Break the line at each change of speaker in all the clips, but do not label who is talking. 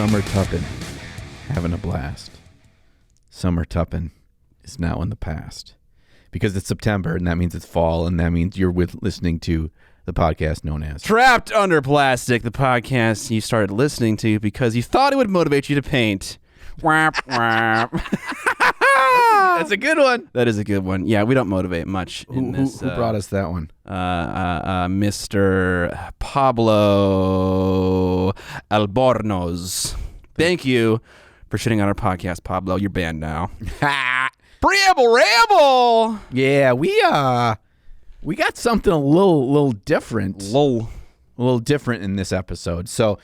Summer Tuppin, having a blast. Summer Tuppin is now in the past because it's September, and that means it's fall, and that means you're listening to the podcast known as
Trapped Under Plastic, the podcast you started listening to because you thought it would motivate you to paint. Whap, whap.
That's a good one.
That is a good one. Yeah, we don't motivate much in this.
Who brought us that one?
Mr. Pablo Albornoz. Thank you for shitting on our podcast, Pablo. You're banned now. Preamble Ramble.
Yeah, we got something a little different. A little different in this episode. So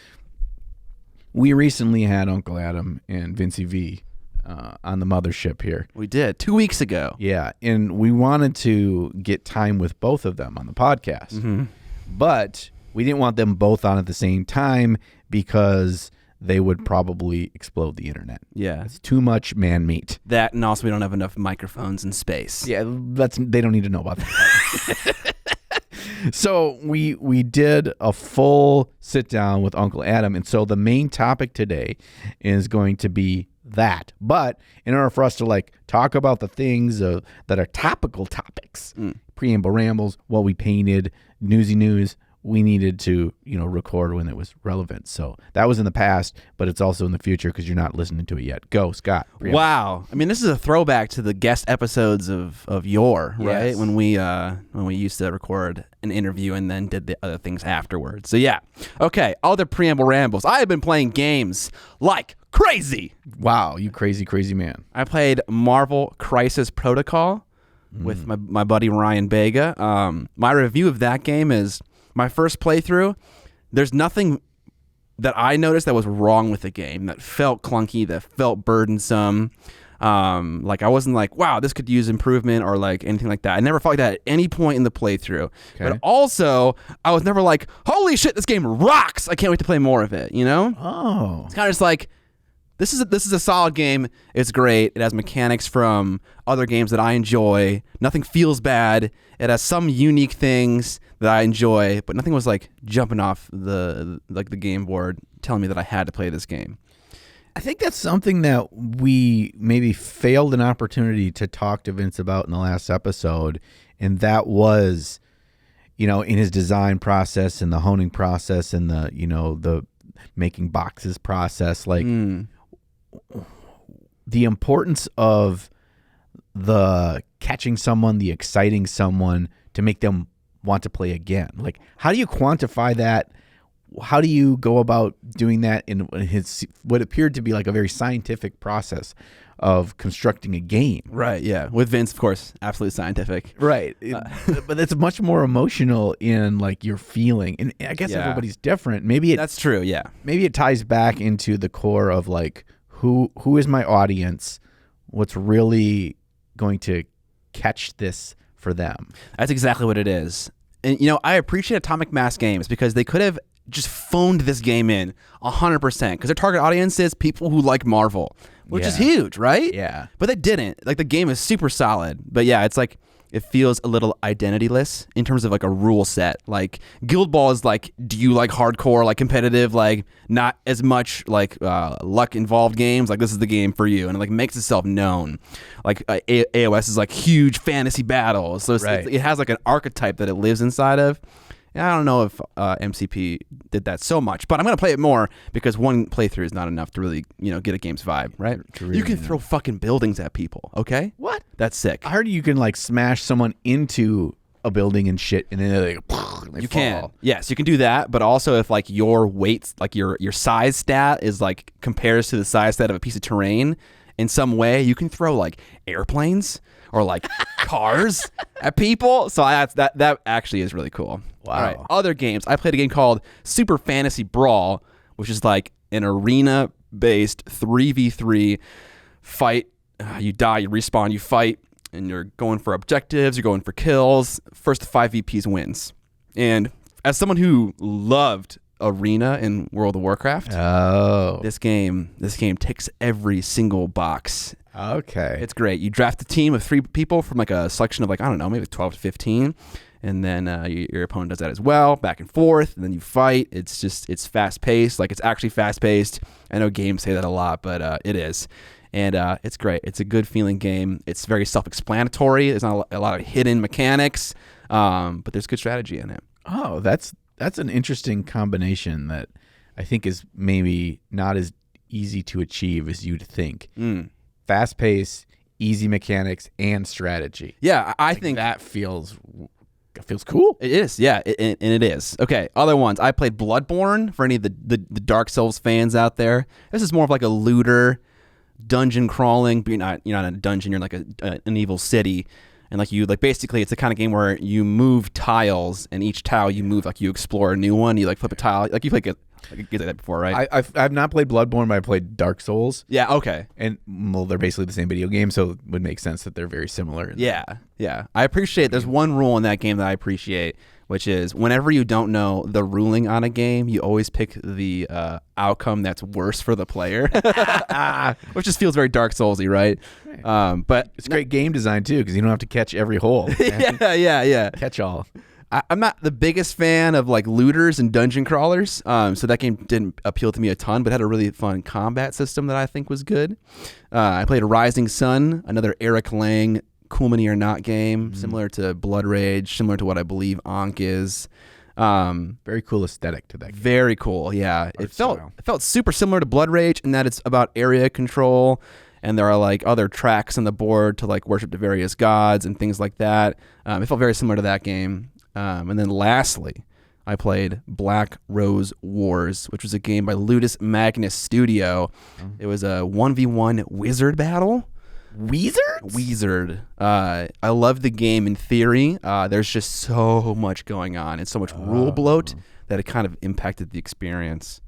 we recently had Uncle Adam and Vincy V on the mothership here.
We did 2 weeks ago.
Yeah, and we wanted to get time with both of them on the podcast.
Mm-hmm.
But we didn't want them both on at the same time because they would probably explode the internet.
Yeah.
It's too much man meat.
That, and also we don't have enough microphones in space.
Yeah, they don't need to know about that. So we did a full sit down with Uncle Adam, and so the main topic today is going to be that. But in order for us to talk about the things that are topical topics, preamble rambles, what we painted, newsy news, we needed to record when it was relevant. So that was in the past, but it's also in the future because you're not listening to it yet. Go, Scott. Preamble.
Wow. I mean, this is a throwback to the guest episodes of yore, right?
Yes.
When we used to record an interview and then did the other things afterwards. So yeah. Okay, other preamble rambles. I have been playing games like crazy.
Wow, you crazy man.
I played Marvel Crisis Protocol with my buddy Ryan Bega. My review of that game is my first playthrough. There's nothing that I noticed that was wrong with the game that felt clunky, that felt burdensome. I wasn't like, wow, this could use improvement or anything like that. I never felt like that at any point in the playthrough. Okay. But also, I was never like, holy shit, this game rocks. I can't wait to play more of it,
Oh.
It's kind of just like, this is a solid game. It's great. It has mechanics from other games that I enjoy. Nothing feels bad. It has some unique things that I enjoy, but nothing was jumping off the game board telling me that I had to play this game.
I think that's something that we maybe failed an opportunity to talk to Vince about in the last episode, and that was, in his design process and the honing process and the making boxes process, the importance of the catching someone, the exciting someone to make them want to play again. How do you quantify that? How do you go about doing that in what appeared to be a very scientific process of constructing a game?
Right, yeah. With Vince, of course, absolutely scientific.
Right. But it's much more emotional in your feeling. And I guess everybody's different.
That's true, yeah.
Maybe it ties back into the core of who is my audience? What's really going to catch this for them?
That's exactly what it is. And, I appreciate Atomic Mass Games because they could have just phoned this game in 100% because their target audience is people who like Marvel, which is huge, right?
Yeah.
But they didn't. The game is super solid. But yeah, it's it feels a little identityless in terms of a rule set. Guild Ball is do you like hardcore, competitive, not as much luck involved games? This is the game for you, and it makes itself known. AOS is huge fantasy battles, so it has an archetype that it lives inside of. I don't know if MCP did that so much, but I'm going to play it more because one playthrough is not enough to really, get a game's vibe, right? You can throw fucking buildings at people, okay?
What?
That's sick.
I heard you can smash someone into a building and shit, and then they
you
fall.
Can. Yes, you can do that, but also if your weight, your size stat is compares to the size stat of a piece of terrain in some way, you can throw airplanes or cars at people. So that actually is really cool.
Wow.
All right. Other games. I played a game called Super Fantasy Brawl, which is an arena-based 3v3 fight. You die, you respawn, you fight, and you're going for objectives, you're going for kills. First to 5 VPs wins. And as someone who loved arena in World of Warcraft, this game ticks every single box.
Okay.
It's great. You draft a team of 3 people from a selection of I don't know, maybe 12 to 15. and then your opponent does that as well, back and forth, and then you fight. It's fast paced. Like, it's actually fast paced. I know games say that a lot, but it is. And it's great. It's a good feeling game. It's very self-explanatory. There's not a lot of hidden mechanics, but there's good strategy in it.
Oh, that's an interesting combination that I think is maybe not as easy to achieve as you'd think. Fast pace, easy mechanics, and strategy.
Yeah, I think
that feels cool.
It is, yeah, and it is. Okay, other ones. I played Bloodborne for any of the Dark Souls fans out there. This is more of like a looter, dungeon crawling. But you're not in a dungeon. You're in like an evil city, and basically it's the kind of game where you move tiles, and each tile you move, like you explore a new one. You like flip a tile, like you play that before, right?
I've not played Bloodborne, but I played Dark Souls.
Yeah, okay.
And they're basically the same video game, so it would make sense that they're very similar.
Yeah. I appreciate. There's one rule in that game that I appreciate, which is whenever you don't know the ruling on a game, you always pick the outcome that's worse for the player, which just feels very Dark Soulsy, right? But
it's great game design too, because you don't have to catch every hole.
Yeah.
Catch all.
I'm not the biggest fan of like looters and dungeon crawlers, so that game didn't appeal to me a ton, but had a really fun combat system that I think was good. I played Rising Sun, another Eric Lang Cool Mini or Not game, similar to Blood Rage, similar to what I believe Ankh is.
Very cool aesthetic to that game.
Very cool, yeah. It felt super similar to Blood Rage in that it's about area control, and there are like other tracks on the board to like worship the various gods and things like that. It felt very similar to that game. And then lastly, I played Black Rose Wars, which was a game by Ludus Magnus Studio. It was a 1v1 wizard battle. Wizard. I love the game in theory. There's just so much going on and so much rule bloat that it kind of impacted the experience.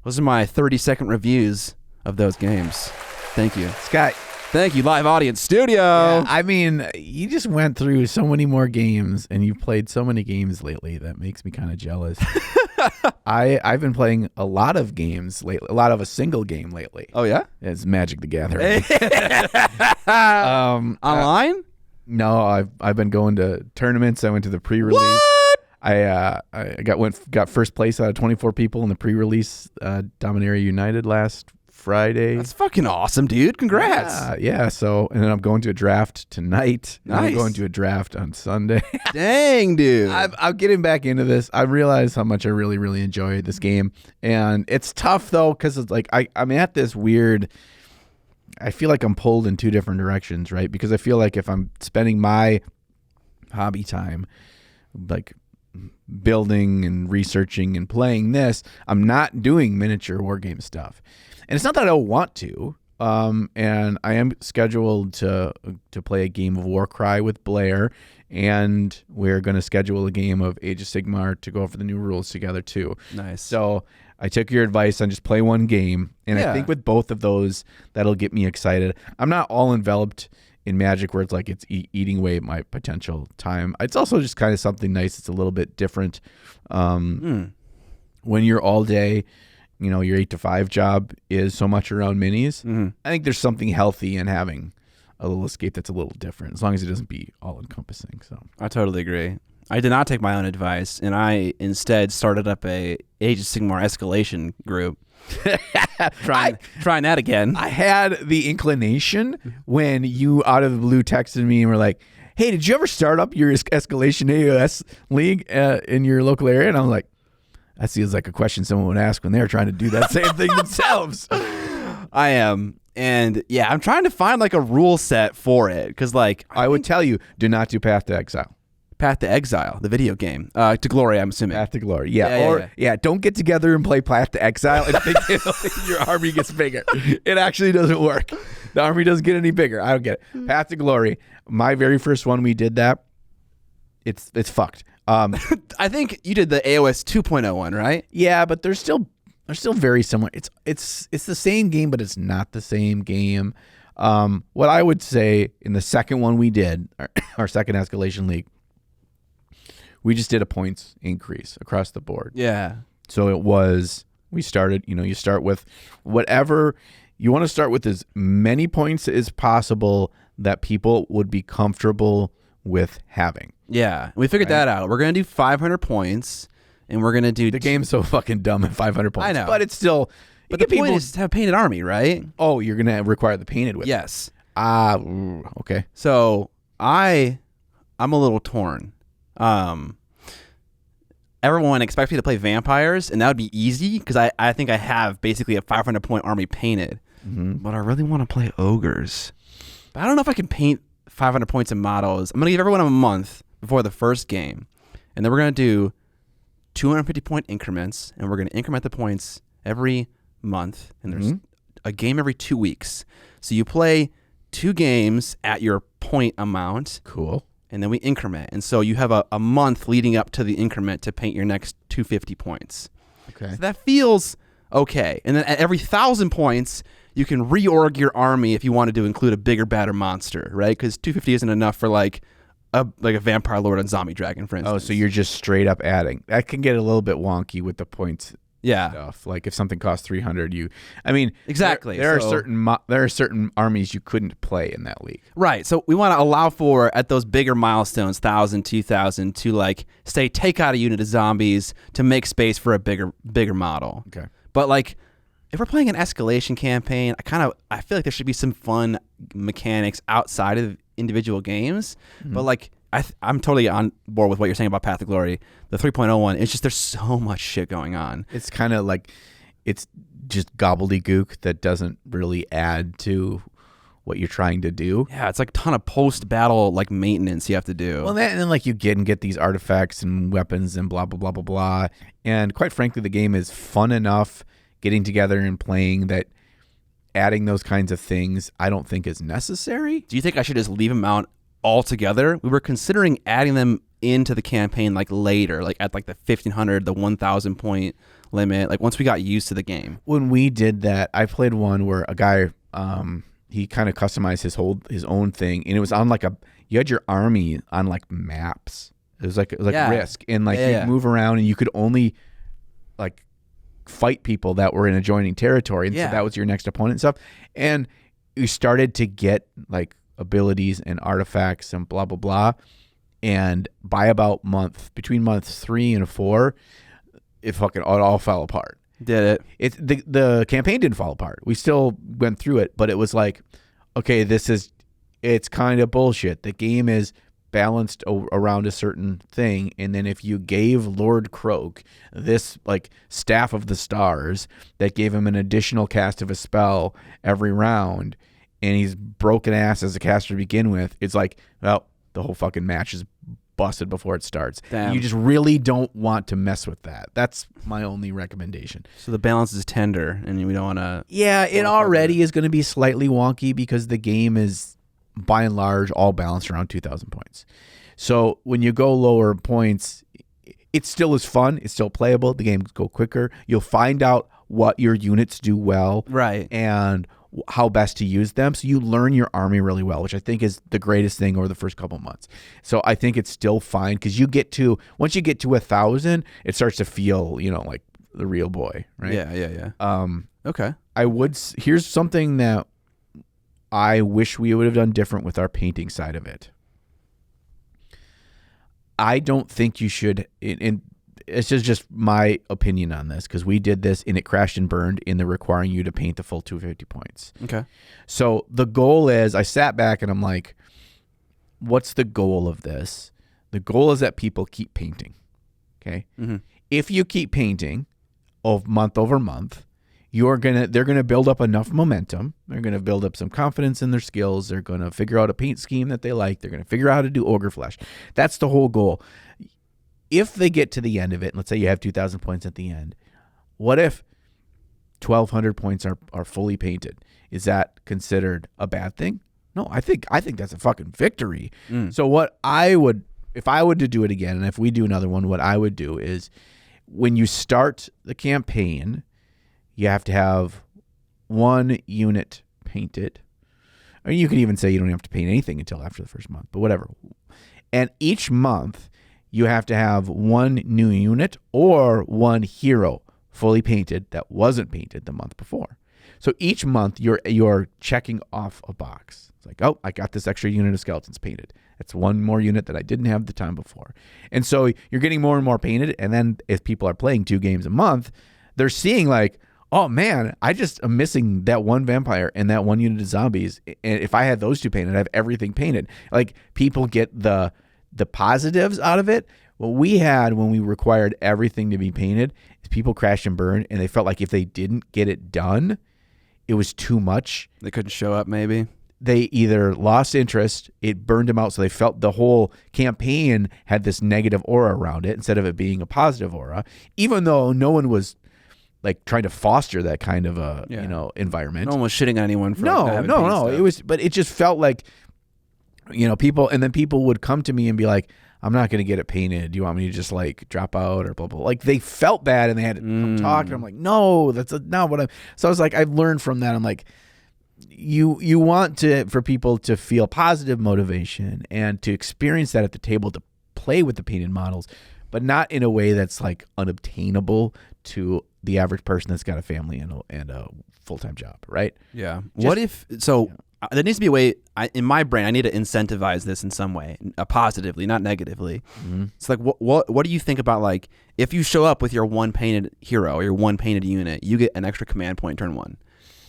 Those are my 30-second reviews of those games. Thank you.
Scott.
Thank you, live audience studio.
Yeah, I mean, you just went through so many more games, and you've played so many games lately. That makes me kind of jealous. I've been playing a lot of games lately, a lot of a single game lately.
Oh, yeah?
It's Magic the Gathering.
Online?
No, I've been going to tournaments. I went to the pre-release.
What?
I got first place out of 24 people in the pre-release Dominaria United last Friday.
That's fucking awesome, dude. Congrats.
Yeah. So, and then I'm going to a draft tonight.
Nice.
I'm going to a draft on Sunday.
Dang, dude.
I'm getting back into this. I realize how much I really, really enjoy this game. And it's tough, though, because it's like I'm at this weird... I feel like I'm pulled in two different directions, right? Because I feel like if I'm spending my hobby time, like building and researching and playing this, I'm not doing miniature wargame stuff. And it's not that I don't want to. And I am scheduled to play a game of Warcry with Blair, and we're going to schedule a game of Age of Sigmar to go over the new rules together too.
Nice.
So I took your advice on just play one game, and I think with both of those, that'll get me excited. I'm not all enveloped in Magic where it's like it's eating away my potential time. It's also just kind of something nice. It's a little bit different. When you're all day, your 8 to 5 job is so much around minis. I think there's something healthy in having a little escape that's a little different, as long as it doesn't be all encompassing. So
I totally agree. I did not take my own advice, and I instead started up a Age of Sigmar escalation group. Trying that again.
I had the inclination when you out of the blue texted me and were like, "Hey, did you ever start up your escalation AOS league in your local area?" And I'm like, that seems like a question someone would ask when they're trying to do that same thing themselves.
I am. And yeah, I'm trying to find like a rule set for it. Because like
I would tell you, do not do Path to Exile.
Path to Exile, the video game. To Glory, I'm assuming.
Path to Glory. Yeah. Don't get together and play Path to Exile and think your army gets bigger. It actually doesn't work. The army doesn't get any bigger. I don't get it. Path to Glory. My very first one we did that. It's fucked.
I think you did the AOS 2.0 one, right?
Yeah, but they're still very similar. It's the same game, but it's not the same game. What I would say in the second one we did, our second escalation league, we just did a points increase across the board.
Yeah.
So it was, we started, you start with whatever, you want to start with as many points as possible that people would be comfortable with having.
Yeah, we figured that out. We're gonna do 500 points, and we're gonna do
The game's so fucking dumb at 500 points.
I know.
But it's still...
But the point is to have a painted army, right?
Oh, you're going to require the painted with
Yes.
Okay.
So I'm a little torn. Everyone expects me to play vampires, and that would be easy because I think I have basically a 500-point army painted.
Mm-hmm.
But I really want to play ogres. But I don't know if I can paint 500 points in models. I'm going to give everyone a month before the first game, and then we're going to do 250-point increments, and we're going to increment the points every month, and there's a game every 2 weeks. So you play 2 games at your point amount.
Cool.
And then we increment. And so you have a month leading up to the increment to paint your next 250 points.
Okay.
So that feels okay. And then at every 1,000 points, you can reorg your army if you wanted to include a bigger, badder monster, right? Because 250 isn't enough for like a vampire lord and zombie dragon, for instance.
Oh, so you're just straight up adding. That can get a little bit wonky with the points.
Yeah.
Stuff. Like if something costs 300,
exactly.
There are certain armies you couldn't play in that league.
Right. So we want to allow for at those bigger milestones, 1,000, 2,000, to like say take out a unit of zombies to make space for a bigger model.
Okay.
But like if we're playing an escalation campaign, I feel like there should be some fun mechanics outside of individual games. Mm-hmm. But like I'm totally on board with what you're saying about Path of Glory. The 3.01, it's just there's so much shit going on.
It's kind of like it's just gobbledygook that doesn't really add to what you're trying to do.
Yeah, it's like a ton of post-battle like maintenance you have to do.
Well, and then like you get these artifacts and weapons and blah, blah, blah, blah, blah. And quite frankly, the game is fun enough getting together and playing that adding those kinds of things I don't think is necessary.
Do you think I should just leave them out altogether? We were considering adding them into the campaign like later, like at like the 1,500, the 1,000 point limit, like once we got used to the game.
When we did that, I played one where a guy, he kind of customized his own thing, and it was on like you had your army on like maps. It was like Risk, and like you'd move around, and you could only like fight people that were in adjoining territory, and so that was your next opponent and stuff. And you started to get like abilities and artifacts and blah blah blah, and by about between months 3 and 4, it all fell apart.
Did it?
The campaign didn't fall apart. We still went through it, but it was like, okay, it's kind of bullshit. The game is balanced around a certain thing, and then if you gave Lord Croak this like Staff of the Stars that gave him an additional cast of a spell every round, and he's broken ass as a caster to begin with, it's like, well, the whole fucking match is busted before it starts.
Damn.
You just really don't want to mess with that. That's my only recommendation.
So the balance is tender, and we don't want to...
Yeah, it already is going to be slightly wonky because the game is, by and large, all balanced around 2,000 points. So when you go lower points, it still is fun. It's still playable. The games go quicker. You'll find out what your units do well.
Right.
And how best to use them. So you learn your army really well, which I think is the greatest thing over the first couple months. So I think it's still fine because once you get to 1,000, it starts to feel, like the real boy, right?
Yeah. Okay.
Here's something that I wish we would have done different with our painting side of it. I don't think you should, and it's just my opinion on this, because we did this and it crashed and burned in the requiring you to paint the full 250 points.
Okay.
So the goal is, I sat back and I'm like, what's the goal of this? The goal is that people keep painting. Okay.
Mm-hmm.
If you keep painting month over month, they're gonna build up enough momentum. They're gonna build up some confidence in their skills. They're gonna figure out a paint scheme that they like. They're gonna figure out how to do ogre flesh. That's the whole goal. If they get to the end of it, and let's say you have 2,000 points at the end, what if 1,200 points are fully painted? Is that considered a bad thing? No, I think that's a fucking victory. So what if I would to do it again, and if we do another one, what I would do is, when you start the campaign, you have to have 1 unit painted. Or you can even say you don't have to paint anything until after the first month, but whatever. And each month, you have to have 1 new unit or 1 hero fully painted that wasn't painted the month before. So each month you're checking off a box. It's like, oh, I got this extra unit of skeletons painted. That's one more unit that I didn't have the time before. And so you're getting more and more painted. And then if people are playing 2 games a month, they're seeing like, oh man, I just am missing that one vampire and that one unit of zombies. And if I had those 2 painted, I have everything painted. Like people get the positives out of it. What we had when we required everything to be painted is people crashed and burned, and they felt like if they didn't get it done, it was too much.
They couldn't show up maybe.
They either lost interest, it burned them out, so they felt the whole campaign had this negative aura around it instead of it being a positive aura, even though no one was like trying to foster that kind of a environment.
No one was shitting on anyone for
no.
stuff.
It was, but it just felt like people, and then people would come to me and be like, I'm not going to get it painted. Do you want me to just like drop out or blah, blah, blah? Like they felt bad and they had to come talk. And I'm like, no, that's not what I'm. So I was like, I've learned from that. I'm like, you want for people to feel positive motivation and to experience that at the table, to play with the painted models, but not in a way that's like unobtainable to the average person that's got a family and a full-time job, right?
Yeah. There needs to be a way, in my brain, I need to incentivize this in some way, positively, not negatively. Mm-hmm. It's like, what do you think about, like, if you show up with your one painted hero or your one painted unit, you get an extra command point turn 1.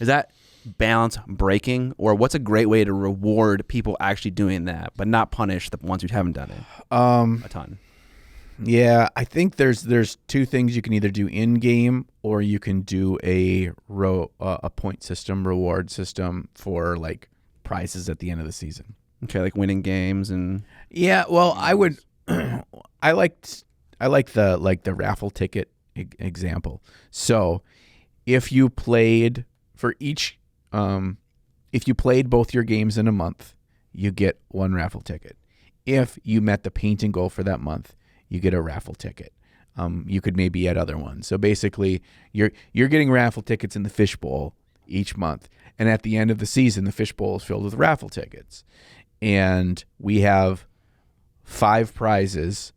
Is that balance breaking, or what's a great way to reward people actually doing that, but not punish the ones who haven't done it a ton?
Yeah, I think there's 2 things you can either do in game, or you can do a point system, reward system for like prizes at the end of the season.
Okay, like winning games and
well, I would I like the raffle ticket example. So if you played for each if you played both your games in a month, you get 1 raffle ticket. If you met the painting goal for that month, you get a raffle ticket. You could maybe add other ones. So basically, you're getting raffle tickets in the fishbowl each month, and at the end of the season, the fishbowl is filled with raffle tickets. And we have 5 prizes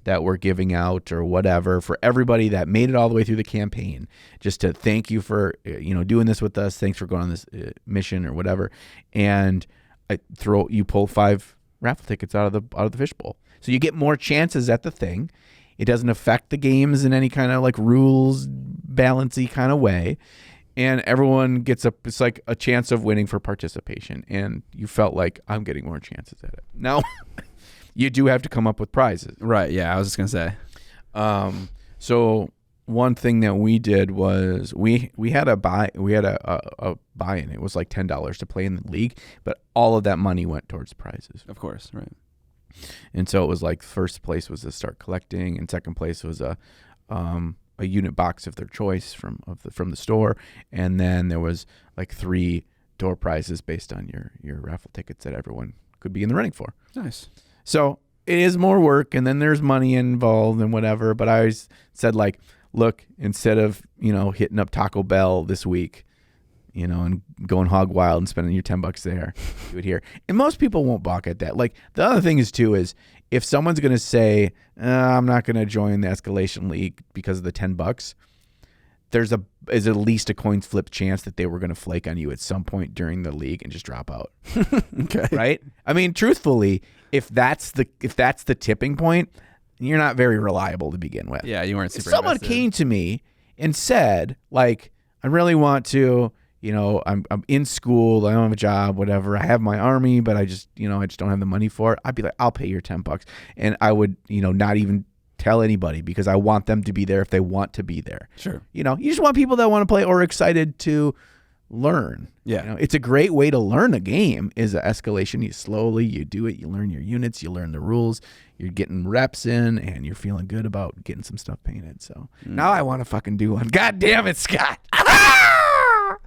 that we're giving out or whatever for everybody that made it all the way through the campaign, just to thank you for doing this with us. Thanks for going on this mission or whatever. And you pull 5 raffle tickets out of the fishbowl. So you get more chances at the thing. It doesn't affect the games in any kind of like rules balancy kind of way. And everyone gets it's like a chance of winning for participation. And you felt like I'm getting more chances at it. Now, you do have to come up with prizes.
Right. Yeah, I was just going to say.
So one thing that we did was we had a buy-in. It was like $10 to play in the league, but all of that money went towards prizes.
Of course, right.
And so it was like first place was to start collecting, and second place was a unit box of their choice from the store, and then there was like 3 door prizes based on your raffle tickets that everyone could be in the running for.
Nice.
So it is more work, and then there's money involved and whatever. But I always said, like, look, instead of hitting up Taco Bell this week, and going hog wild and spending your $10 there, do it here. And most people won't balk at that. Like, the other thing is too is if someone's going to say, I'm not going to join the escalation league because of the $10, there's at least a coin flip chance that they were going to flake on you at some point during the league and just drop out.
Okay.
Right? I mean, truthfully, if that's the tipping point, you're not very reliable to begin with.
Yeah, you weren't super
If someone
invested.
came to me and said, like, I really want to, I'm in school, I don't have a job, whatever. I have my army, but I just don't have the money for it. I'd be like, I'll pay your $10. And I would, not even tell anybody, because I want them to be there if they want to be there.
Sure.
You just want people that want to play or are excited to learn.
Yeah.
It's a great way to learn a game is an escalation. You do it, you learn your units, you learn the rules, you're getting reps in, and you're feeling good about getting some stuff painted. So now I want to fucking do one. God damn it, Scott.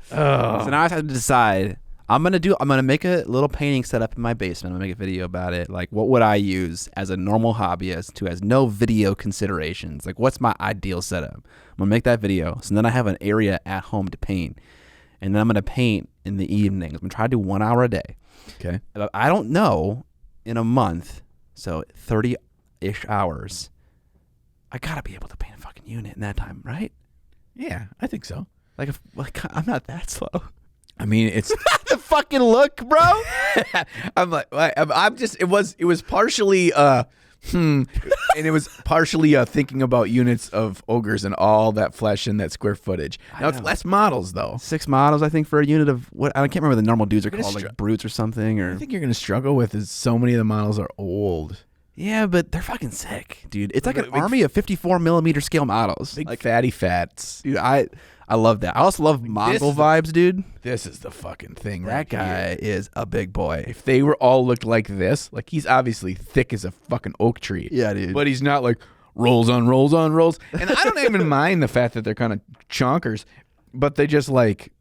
So now I have to decide. I'm gonna make a little painting setup in my basement. I'm gonna make a video about it. Like, what would I use as a normal hobbyist who has no video considerations? Like, what's my ideal setup? I'm gonna make that video. So then I have an area at home to paint, and then I'm gonna paint in the evenings. I'm gonna try to do 1 hour a day.
Okay.
I don't know in a month, so 30-ish hours. I gotta be able to paint a fucking unit in that time, right?
Yeah, I think so.
I'm not that slow.
I mean, it's
The fucking look, bro.
I'm like, I'm just. It was partially and it was partially thinking about units of ogres and all that flesh and that square footage. Now it's less models though.
6 models, I think, for a unit of what I can't remember what the normal dudes are called, like brutes or something. Or
I think you're gonna struggle with is so many of the models are old.
Yeah, but they're fucking sick, dude. It's like an army of 54 millimeter scale models.
Big
like
fatty fats.
Dude, I love that. I also love Mongol vibes, dude.
This is the fucking thing.
That guy is a big boy.
If they were all looked like this, like he's obviously thick as a fucking oak tree.
Yeah, dude.
But he's not like rolls on rolls on rolls. And I don't even mind the fact that they're kind of chonkers, but they just like,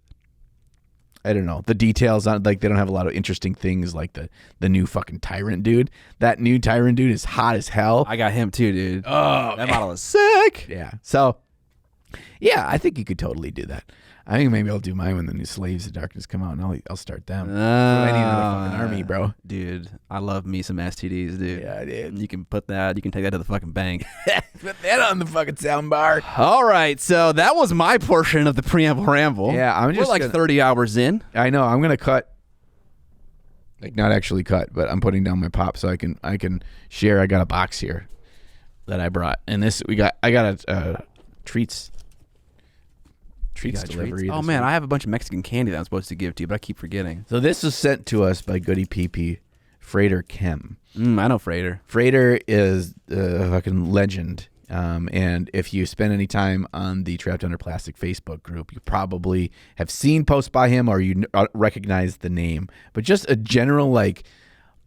I don't know, the details on like they don't have a lot of interesting things like the new fucking Tyrant dude. That new Tyrant dude is hot as hell.
I got him too, dude.
Oh,
that model is sick.
Yeah. So, yeah, I think you could totally do that. I think maybe I'll do mine when the new Slaves of Darkness come out, and I'll start them. I need another fucking army, bro.
Dude, I love me some STDs, dude.
Yeah, dude.
You can take that to the fucking bank.
Put that on the fucking soundbar.
All right, so that was my portion of the Preamble Ramble.
Yeah,
we're like 30 hours in.
I know. I'm gonna cut, like not actually cut, but I'm putting down my pop so I can share. I got a box here that I brought, and I got a treats delivery.
Oh man, I have a bunch of Mexican candy that I'm supposed to give to you, but I keep forgetting.
So this was sent to us by Goody PP, Freighter Chem.
I know Freighter.
Freighter is a fucking legend. And if you spend any time on the Trapped Under Plastic Facebook group, you probably have seen posts by him or you recognize the name. But just a general like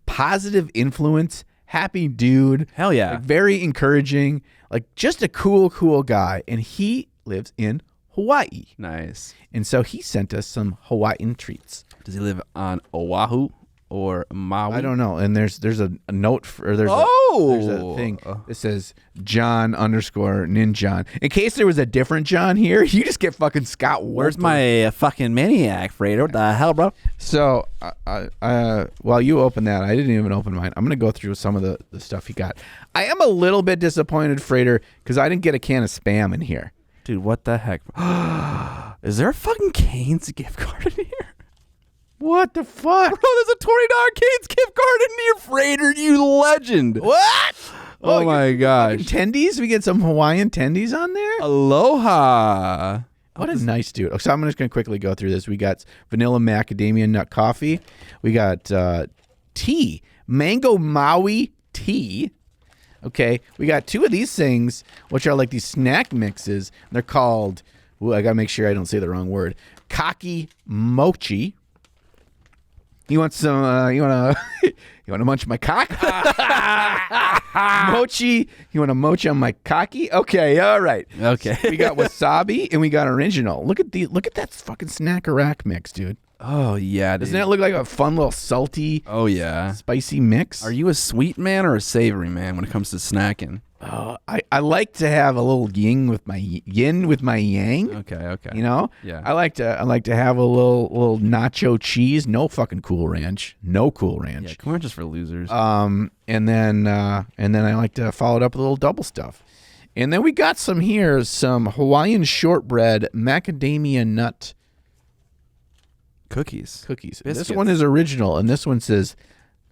positive influence, happy dude.
Hell yeah.
Like, very encouraging, like just a cool guy. And he lives in Hawaii.
Nice.
And so he sent us some Hawaiian treats.
Does he live on Oahu or Maui?
I don't know. And there's a note for there's a thing that says John _Ninjon. In case there was a different John here, you just get fucking Scott Wolper.
Where's my fucking Miniac, Freighter? What the hell, bro?
So while you open that, I didn't even open mine. I'm gonna go through some of the stuff he got. I am a little bit disappointed, Freighter, because I didn't get a can of Spam in here.
Dude, what the heck? Is there a fucking Cane's gift card in here?
What the fuck?
Bro, there's a $20 Cane's gift card in your Freighter, you legend.
What?
Oh my gosh.
Tendies? We get some Hawaiian tendies on there?
Aloha.
What a nice dude. So I'm just going to quickly go through this. We got vanilla macadamia nut coffee. We got tea. Mango Maui tea. Okay. We got 2 of these things, which are like these snack mixes. They're called, I got to make sure I don't say the wrong word, Kaki Mochi. You want some, you want to munch my cock? Mochi. You want a mochi on my cocky? Okay. All right.
Okay.
We got wasabi and we got original. Look at that fucking snack-a-rack mix, dude.
Oh, yeah, dude.
Doesn't that look like a fun little salty, spicy mix?
Are you a sweet man or a savory man when it comes to snacking?
I like to have a little yin with my yang.
Okay.
You know?
Yeah. I
like to have a little nacho cheese. No fucking Cool Ranch. No Cool Ranch.
Yeah, Cool Ranch is for losers.
And then I like to follow it up with a little double stuff. And then we got some Hawaiian shortbread macadamia nut
cookies.
This one is original, and this one says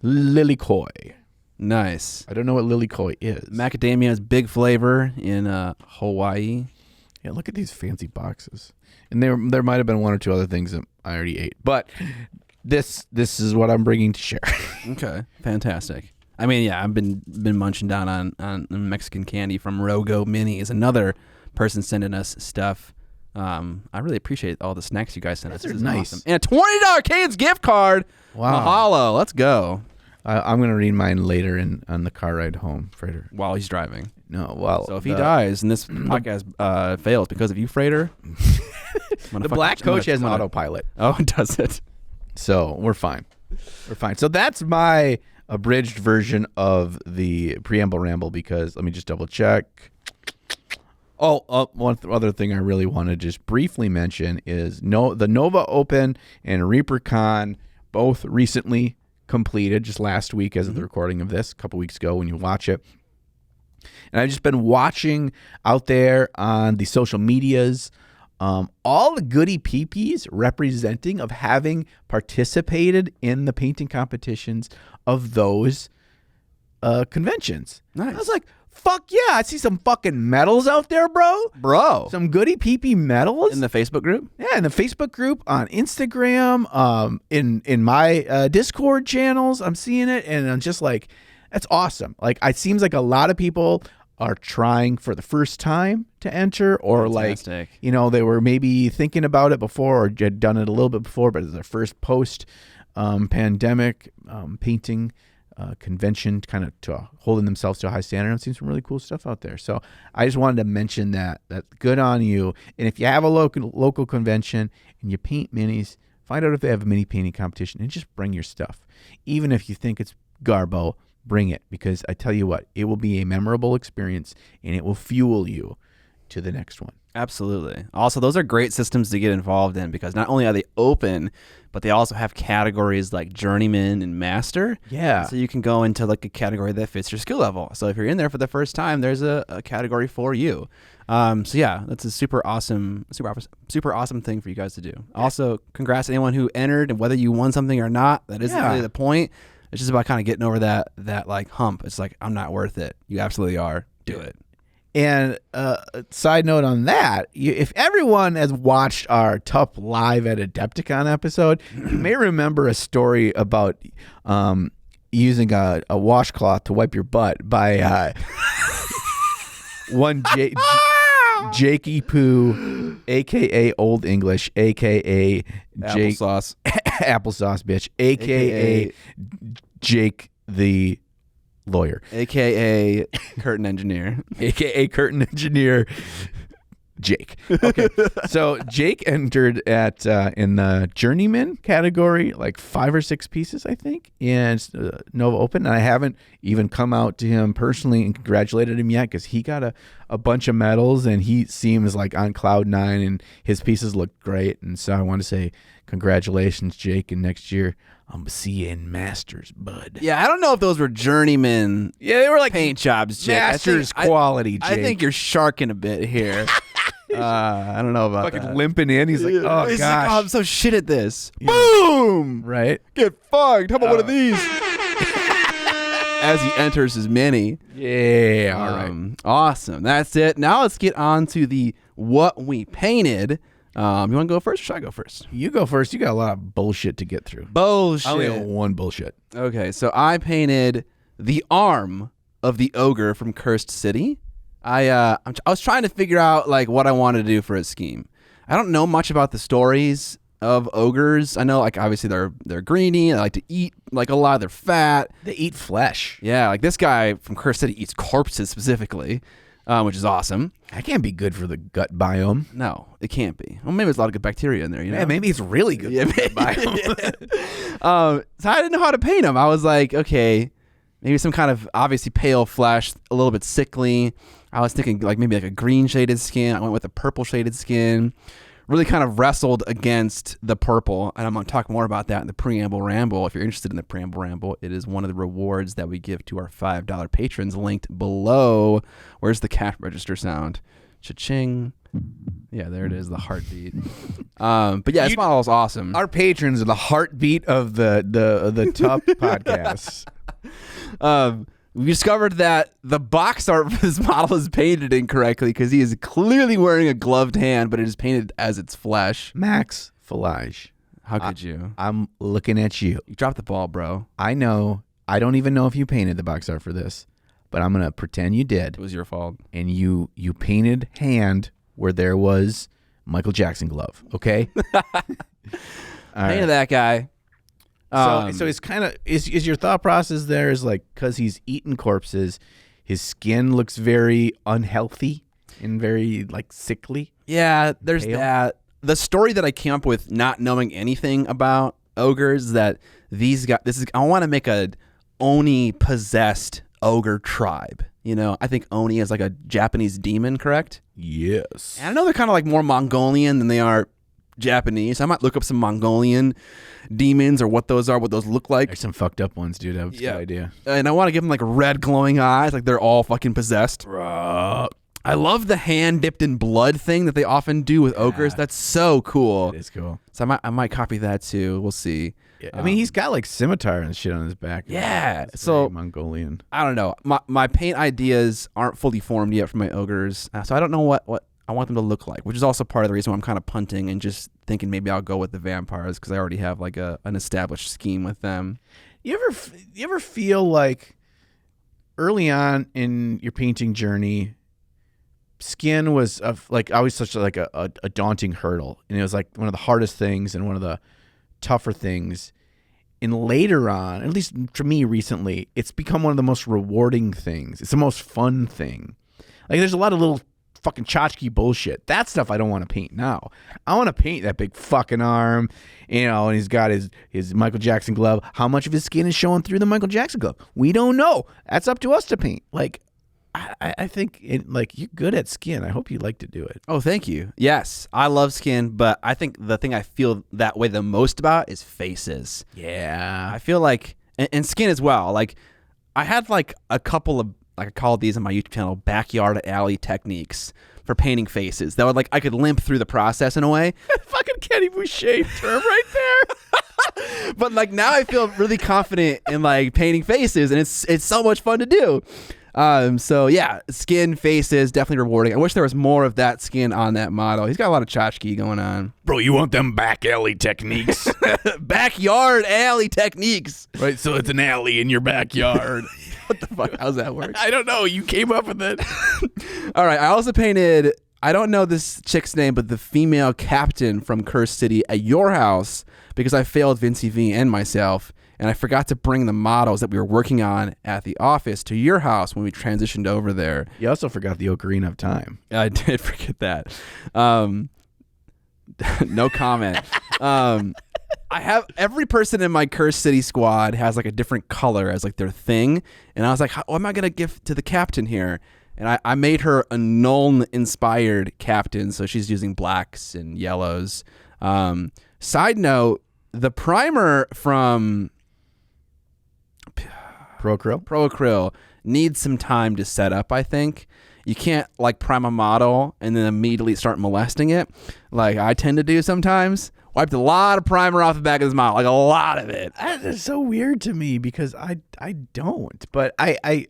lilikoi.
Nice.
I don't know what lilikoi is.
Macadamia is big flavor in Hawaii.
Yeah, look at these fancy boxes. And there might have been 1 or 2 other things that I already ate, but this is what I'm bringing to share.
Okay, fantastic. I mean, yeah, I've been munching down on Mexican candy from Rogo Minis. Another person sending us stuff. I really appreciate all the snacks you guys sent us.
These are nice.
Awesome. And a $20 Cane's gift card.
Wow.
Mahalo. Let's go.
I'm going to read mine later on the car ride home, Freighter.
While he's driving.
No, well.
So if he dies and this podcast fails because of you, Freighter.
The black coach has an autopilot.
Oh, does it?
So we're fine. So that's my abridged version of the Preamble Ramble because let me just double check. One other thing I really want to just briefly mention is the Nova Open and ReaperCon both recently completed just last week as of the recording of this, a couple weeks ago when you watch it. And I've just been watching out there on the social medias all the goody peepees representing of having participated in the painting competitions of those conventions.
Nice.
I was like, fuck yeah, I see some fucking medals out there, bro. Some goody peepee medals.
In the Facebook group?
Yeah, in the Facebook group, on Instagram, in my Discord channels, I'm seeing it, and I'm just like, that's awesome. Like, it seems like a lot of people are trying for the first time to enter, or
Fantastic.
like, they were maybe thinking about it before, or had done it a little bit before, but it's their first post pandemic painting convention, kind of to holding themselves to a high standard. I've seen some really cool stuff out there. So I just wanted to mention that good on you. And if you have a local convention and you paint minis, find out if they have a mini painting competition and just bring your stuff. Even if you think it's garbo, bring it, because I tell you what, it will be a memorable experience and it will fuel you to the next one.
Absolutely. Also, those are great systems to get involved in, because not only are they open, but they also have categories like journeyman and master.
Yeah.
So you can go into like a category that fits your skill level. So if you're in there for the first time, there's a category for you. So yeah, that's a super awesome thing for you guys to do. Also, congrats to anyone who entered, and whether you won something or not, that isn't really the point. It's just about kind of getting over that like hump. It's like, I'm not worth it. You absolutely are. Do it.
And side note on that, if everyone has watched our Tough Live at Adepticon episode, you may remember a story about using a washcloth to wipe your butt by one Jakey Poo, a.k.a. Old English, a.k.a. Jake
Applesauce.
Applesauce, bitch, a.k.a. Jake the lawyer,
aka curtain engineer,
aka curtain engineer Jake. Okay, so Jake entered at in the journeyman category, like 5 or 6 pieces, I think, and Nova Open. And I haven't even come out to him personally and congratulated him yet, because he got a bunch of medals and he seems like on cloud 9 and his pieces look great. And so I want to say congratulations, Jake, and next year I'm see you in Masters, bud.
Yeah, I don't know if those were journeyman.
Yeah, they were like
paint jobs, Jake.
Masters quality, Jake.
I think you're sharking a bit here. I don't know about
fucking
that.
limping in. He's like, oh,
He's
gosh.
like, oh, I'm so shit at this.
Yeah.
Boom!
Right?
Get fucked. How about one of these? As he enters his mini.
Yeah, all right.
Awesome. That's it. Now let's get on to the what we painted. You want to go first, or should I go first?
You go first. You got a lot of bullshit to get through.
Bullshit.
I only have one bullshit.
Okay, so I painted the arm of the ogre from Cursed City. I was trying to figure out like what I wanted to do for a scheme. I don't know much about the stories of ogres. I know like obviously they're greeny. They like to eat like a lot. They're fat.
They eat flesh.
Yeah, like this guy from Cursed City eats corpses specifically, which is awesome.
That can't be good for the gut biome.
No, it can't be. Well, maybe there's a lot of good bacteria in there. You know?
Yeah, maybe it's really good for the gut biome.
So I didn't know how to paint him. I was like, okay, maybe some kind of obviously pale flesh, a little bit sickly. I was thinking like maybe like a green shaded skin. I went with a purple shaded skin. Really kind of wrestled against the purple. And I'm going to talk more about that in the Preamble Ramble. If you're interested in the Preamble Ramble, it is one of the rewards that we give to our $5 patrons linked below. Where's the cash register sound? Cha-ching. Yeah, there it is, the heartbeat. But yeah, this model is awesome.
Our patrons are the heartbeat of the Tough podcasts.
We discovered that the box art for this model is painted incorrectly because he is clearly wearing a gloved hand, but it is painted as its flesh.
Max Falage.
How could you?
I'm looking at you.
You dropped the ball, bro.
I know. I don't even know if you painted the box art for this, but I'm going to pretend you did.
It was your fault.
And you painted hand where there was Michael Jackson glove, okay?
Painted that guy.
So it's kind of is your thought process there is like because he's eating corpses, his skin looks very unhealthy and very like sickly.
Yeah, there's
pale.
that. The story that I came up with, not knowing anything about ogres, that these guys. I want to make a Oni possessed ogre tribe. You know, I think Oni is like a Japanese demon, correct?
Yes.
And I know they're kind of like more Mongolian than they are Japanese. I might look up some Mongolian demons or what those look like.
There's some fucked up ones, dude. That's a good idea.
And I want to give them like red glowing eyes, like they're all fucking possessed. I love the hand dipped in blood thing that they often do with ogres. That's so cool.
It is cool.
So I might copy that too. We'll see.
Yeah, I mean, he's got like scimitar and shit on his back.
Yeah.
It's
So
very Mongolian.
I don't know. My paint ideas aren't fully formed yet for my ogres, so I don't know what I want them to look like, which is also part of the reason why I'm kind of punting and just thinking maybe I'll go with the vampires because I already have like an established scheme with them.
You ever feel like early on in your painting journey, skin was always such a daunting hurdle, and it was like one of the hardest things and one of the tougher things. And later on, at least for me recently, it's become one of the most rewarding things. It's the most fun thing. Like there's a lot of little fucking tchotchke bullshit. That stuff I don't want to paint now. I want to paint that big fucking arm, and he's got his Michael Jackson glove. How much of his skin is showing through the Michael Jackson glove? We don't know. That's up to us to paint. Like, I think you're good at skin. I hope you like to do it.
Oh, thank you. Yes, I love skin, but I think the thing I feel that way the most about is faces.
Yeah.
I feel like, and skin as well. Like, I had like a couple of, like I called these on my YouTube channel, backyard alley techniques for painting faces. That would I could limp through the process in a way.
Fucking Kenny Boucher term right there.
But like now I feel really confident in like painting faces, and it's so much fun to do. So yeah, skin, faces, definitely rewarding. I wish there was more of that skin on that model. He's got a lot of tchotchke going on.
Bro, you want them back alley techniques.
Backyard alley techniques.
Right, so it's an alley in your backyard.
What the fuck? How's that work?
I don't know. You came up with it.
All right, I also painted, I don't know this chick's name, but the female captain from Cursed City at your house because I failed Vincy V and myself. And I forgot to bring the models that we were working on at the office to your house when we transitioned over there.
You also forgot the Ocarina of Time.
I did forget that. No comment. I have every person in my Cursed City squad has like a different color as like their thing. And I was like, what am I going to give to the captain here? And I made her a Nuln-inspired captain. So she's using blacks and yellows. Side note, the primer from Pro Acryl needs some time to set up, I think. You can't like prime a model and then immediately start molesting it like I tend to do sometimes. Wiped a lot of primer off the back of this model, like a lot of it.
That is so weird to me because I don't. But I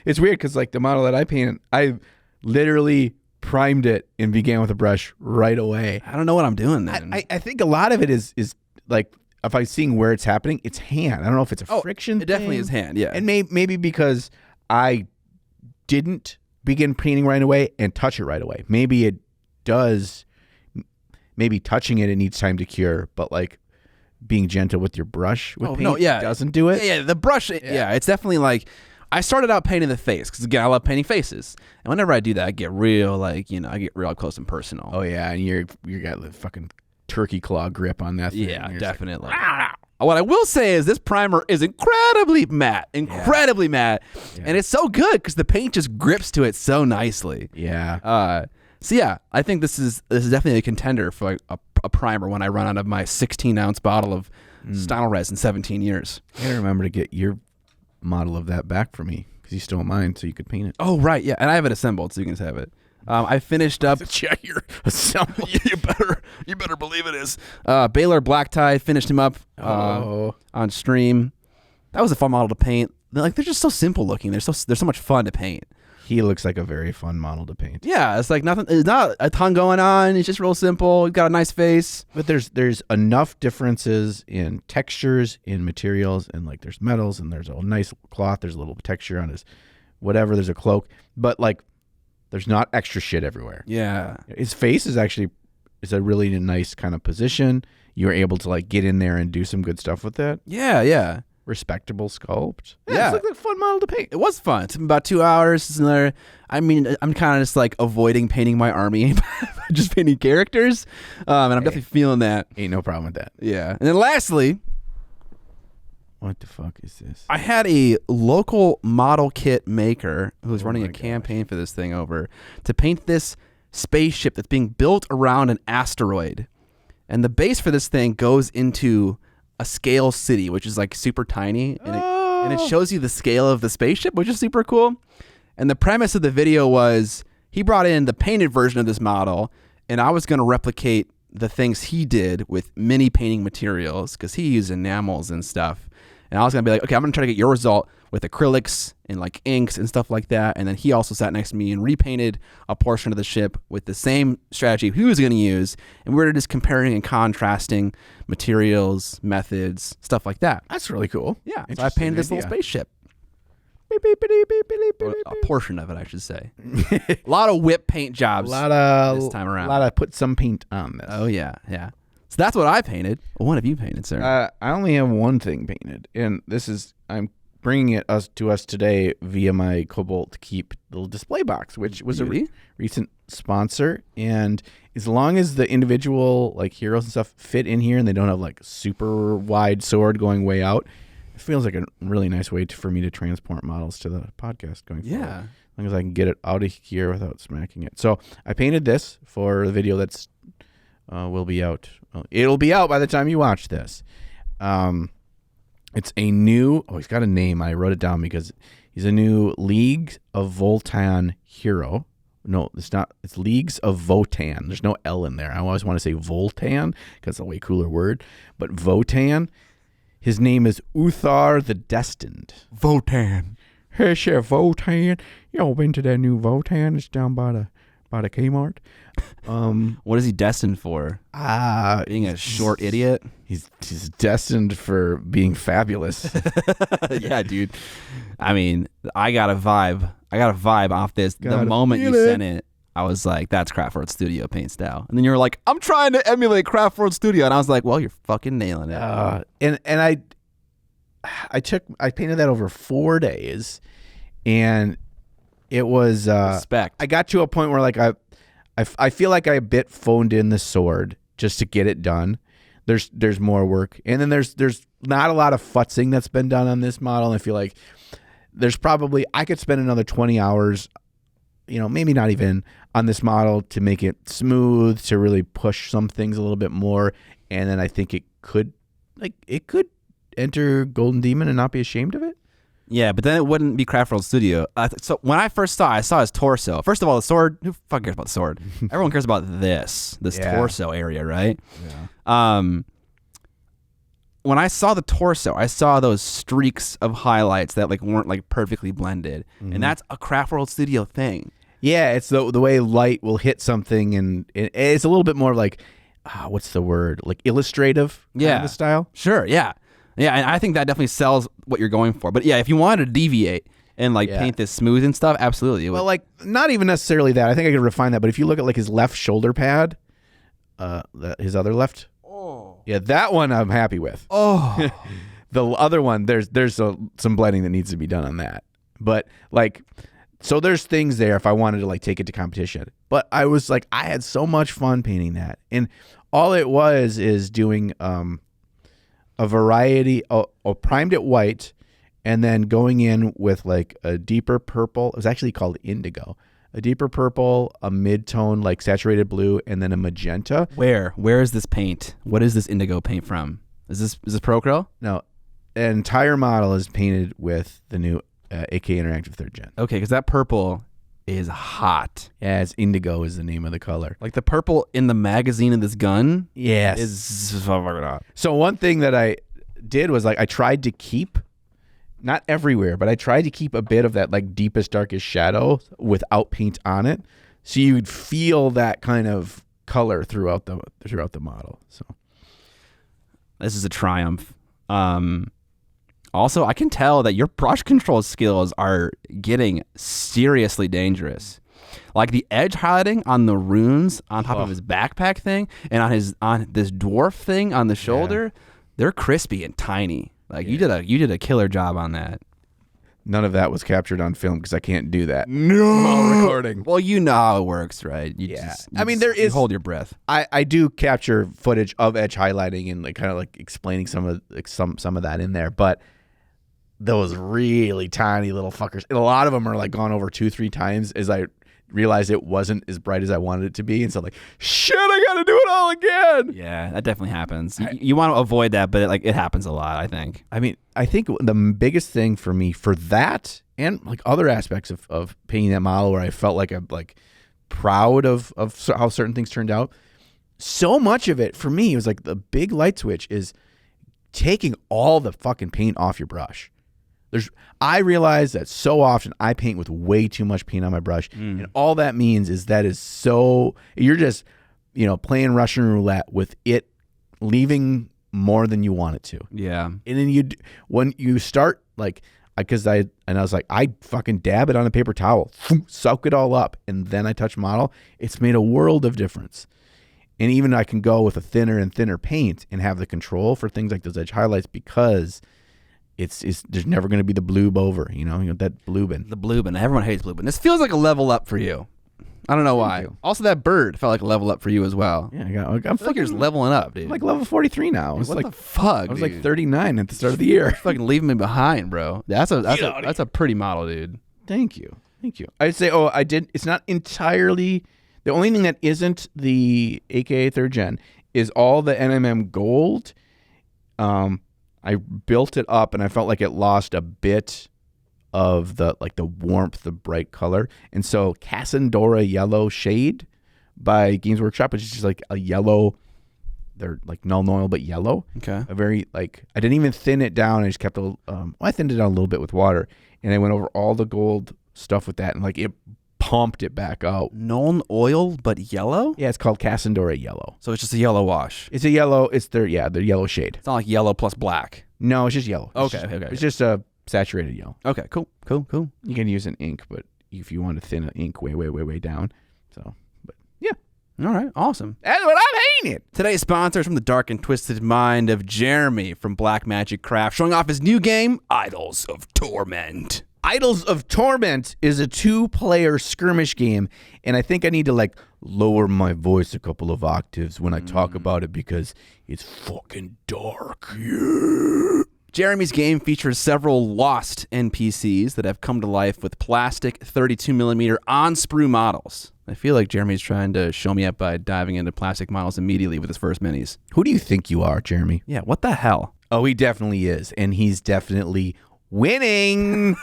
it's weird because like the model that I painted, I literally primed it and began with a brush right away.
I don't know what I'm doing then.
I think a lot of it is like, if I'm seeing where it's happening, it's hand. I don't know if it's a friction
It definitely
thing.
is hand, yeah.
And maybe because I didn't begin painting right away and touch it right away. Maybe it does. Maybe touching it needs time to cure, but like being gentle with your brush with paint doesn't do it.
Yeah, the brush, it's definitely like, I started out painting the face because again, I love painting faces. And whenever I do that, I get real I get real up close and personal.
Oh yeah, and you got the fucking turkey claw grip on that thing.
Yeah, definitely. Like, what I will say is this primer is incredibly matte, and it's so good because the paint just grips to it so nicely.
Yeah.
So yeah, I think this is definitely a contender for a primer when I run out of my 16-ounce bottle of Stynylrez in 17 years.
I gotta remember to get your model of that back for me because you stole mine so you could paint it.
Oh right, yeah, and I have it assembled so you can have it. I finished up.
Yeah, you're assembled.
you better believe it is. Baylor Black Tie, finished him up on stream. That was a fun model to paint. They're just so simple looking. They're so much fun to paint.
He looks like a very fun model to paint.
Yeah, it's like nothing. It's not a ton going on. It's just real simple. He's got a nice face.
But there's enough differences in textures, in materials, and like there's metals, and there's a nice cloth. There's a little texture on his whatever. There's a cloak, but like. There's not extra shit everywhere.
Yeah.
His face is a really nice kind of position. You're able to like get in there and do some good stuff with that.
Yeah, yeah.
Respectable sculpt.
Yeah.
It's like a fun model to paint.
It was fun. It took me about 2 hours. I mean, I'm kind of just like avoiding painting my army, just painting characters. And I'm definitely feeling that.
Ain't no problem with that.
Yeah. And then lastly,
what the fuck is this?
I had a local model kit maker who was running a campaign for this thing over to paint this spaceship that's being built around an asteroid. And the base for this thing goes into a scale city, which is like super tiny. And it shows you the scale of the spaceship, which is super cool. And the premise of the video was he brought in the painted version of this model, and I was going to replicate the things he did with mini painting materials because he used enamels and stuff. And I was going to be like, okay, I'm going to try to get your result with acrylics and like inks and stuff like that. And then he also sat next to me and repainted a portion of the ship with the same strategy he was going to use. And we were just comparing and contrasting materials, methods, stuff like that.
That's really cool.
Yeah. So I painted this little spaceship. Or a portion of it, I should say. A lot of whip paint jobs this time around.
A lot of put some paint on this.
Oh, yeah. Yeah. So that's what I painted. What have you painted, sir?
I only have one thing painted, and I'm bringing it to us today via my Cobalt Keep little display box, which was a recent sponsor. And as long as the individual like heroes and stuff fit in here, and they don't have like super wide sword going way out, it feels like a really nice way for me to transport models to the podcast going forward.
Yeah.
As long as I can get it out of here without smacking it. So I painted this for the video that's will be out. Well, it'll be out by the time you watch this. It's a new. Oh, he's got a name. I wrote it down because he's a new League of Votan hero. No, it's not. It's Leagues of Votan. There's no L in there. I always want to say Voltan because it's a way cooler word. But Votan. His name is Uthar the Destined.
Votan.
Hey, Chef Votan. You all been to that new Votan? It's down by the Kmart.
What is he destined for? Being a short idiot?
He's destined for being fabulous.
Yeah, dude. I mean, I got a vibe off this. The moment you sent it, I was like, that's Craft World Studio paint style. And then you were like, I'm trying to emulate Craft World Studio. And I was like, well, you're fucking nailing it.
And I painted that over 4 days, and it was
respect.
I got to a point where like I feel like I a bit phoned in the sword just to get it done. There's more work, and then there's not a lot of futzing that's been done on this model. And I feel like there's probably I could spend another 20 hours, maybe not even, on this model to make it smooth, to really push some things a little bit more. And then I think it could enter Golden Demon and not be ashamed of it.
Yeah, but then it wouldn't be Craft World Studio. So when I first saw it, I saw his torso. First of all, the sword. Who fucking cares about the sword? Everyone cares about this torso area, right? Yeah. When I saw the torso, I saw those streaks of highlights that like weren't like perfectly blended, and that's a Craft World Studio thing. Yeah,
it's the way light will hit something, and it's a little bit more like, what's the word? Like illustrative kind of style?
Sure, yeah. Yeah, and I think that definitely sells what you're going for. But yeah, if you wanted to deviate and like paint this smooth and stuff, absolutely.
Well, like not even necessarily that. I think I could refine that. But if you look at like his left shoulder pad, his other left. Oh. Yeah, that one I'm happy with.
Oh.
The other one, there's some blending that needs to be done on that. But like, so there's things there if I wanted to like take it to competition. But I was like, I had so much fun painting that. And all it was is doing a variety primed it white and then going in with like a deeper purple. It was actually called indigo. A deeper purple, a mid-tone like saturated blue, and then a magenta.
Where is this paint? What is this indigo paint from? Is this Procryl?
No, an entire model is painted with the new AK Interactive 3rd Gen.
Okay, because that purple is hot.
Yeah, it's indigo is the name of the color.
Like the purple in the magazine of this gun.
Yes.
Is so fucking hot.
So one thing that I did was like I tried to keep, not everywhere, but I tried to keep a bit of that like deepest, darkest shadow without paint on it, so you'd feel that kind of color throughout the model. So
this is a triumph. Also, I can tell that your brush control skills are getting seriously dangerous. Like the edge highlighting on the runes on top of his backpack thing and on this dwarf thing on the shoulder, they're crispy and tiny. Like you did a killer job on that.
None of that was captured on film because I can't do that.
No,
while recording.
Well, you know how it works, right? You
you
hold your breath.
I do capture footage of edge highlighting and like kind of like explaining some of that in there, but those really tiny little fuckers, and a lot of them are like gone over 2-3 times as I realized it wasn't as bright as I wanted it to be, and so like, shit, I gotta do it all again.
Yeah, that definitely happens. You want to avoid that, but it happens a lot, I think.
I mean, I think the biggest thing for me for that and like other aspects of painting that model where I felt like I like proud of how certain things turned out. So much of it for me, it was like the big light switch is taking all the fucking paint off your brush. I realize that so often I paint with way too much paint on my brush, and all that means is you're just, playing Russian roulette with it leaving more than you want it to.
Yeah.
And then when you start I was like, I fucking dab it on a paper towel, soak it all up, and then I touch model. It's made a world of difference. And even I can go with a thinner and thinner paint and have the control for things like those edge highlights because there's never going to be the bloob over, that bloobin.
The bloobin. Everyone hates bloobin. This feels like a level up for you. I don't know why. Also, that bird felt like a level up for you as well.
Yeah,
I'm like you're just leveling up, dude.
I'm like level 43 now.
What the fuck?
I was like 39 at the start of the year.
You're fucking leaving me behind, bro. That's a pretty model, dude.
Thank you. I'd say, it's not entirely. The only thing that isn't the AKA 3rd gen is all the NMM gold. I built it up and I felt like it lost a bit of the warmth, the bright color. And so Cassandora Yellow Shade by Games Workshop, which is just like a yellow, they're like null oil but yellow.
Okay.
A very I didn't even thin it down. I just kept I thinned it down a little bit with water, and I went over all the gold stuff with that, and it pumped it back out.
Null oil but yellow?
Yeah, it's called Cassandora Yellow.
So it's just a yellow wash.
It's a yellow. It's their yellow shade.
It's not like yellow plus black.
No, it's just yellow.
Okay.
It's just a saturated yellow.
Okay, cool.
You can use an ink, but if you want to thin an ink way down. So, but yeah.
All right, awesome.
That's what I'm hating.
Today's sponsor is from the dark and twisted mind of Jeremy from Black Magic Craft, showing off his new game, Idols of Torment.
Idols of Torment is a 2-player skirmish game, and I think I need to lower my voice a couple of octaves when I talk about it because it's fucking dark. Yeah.
Jeremy's game features several lost NPCs that have come to life with plastic 32mm on-sprue models. I feel like Jeremy's trying to show me up by diving into plastic models immediately with his first minis.
Who do you think you are, Jeremy?
Yeah, what the hell?
Oh, he definitely is, and he's definitely winning.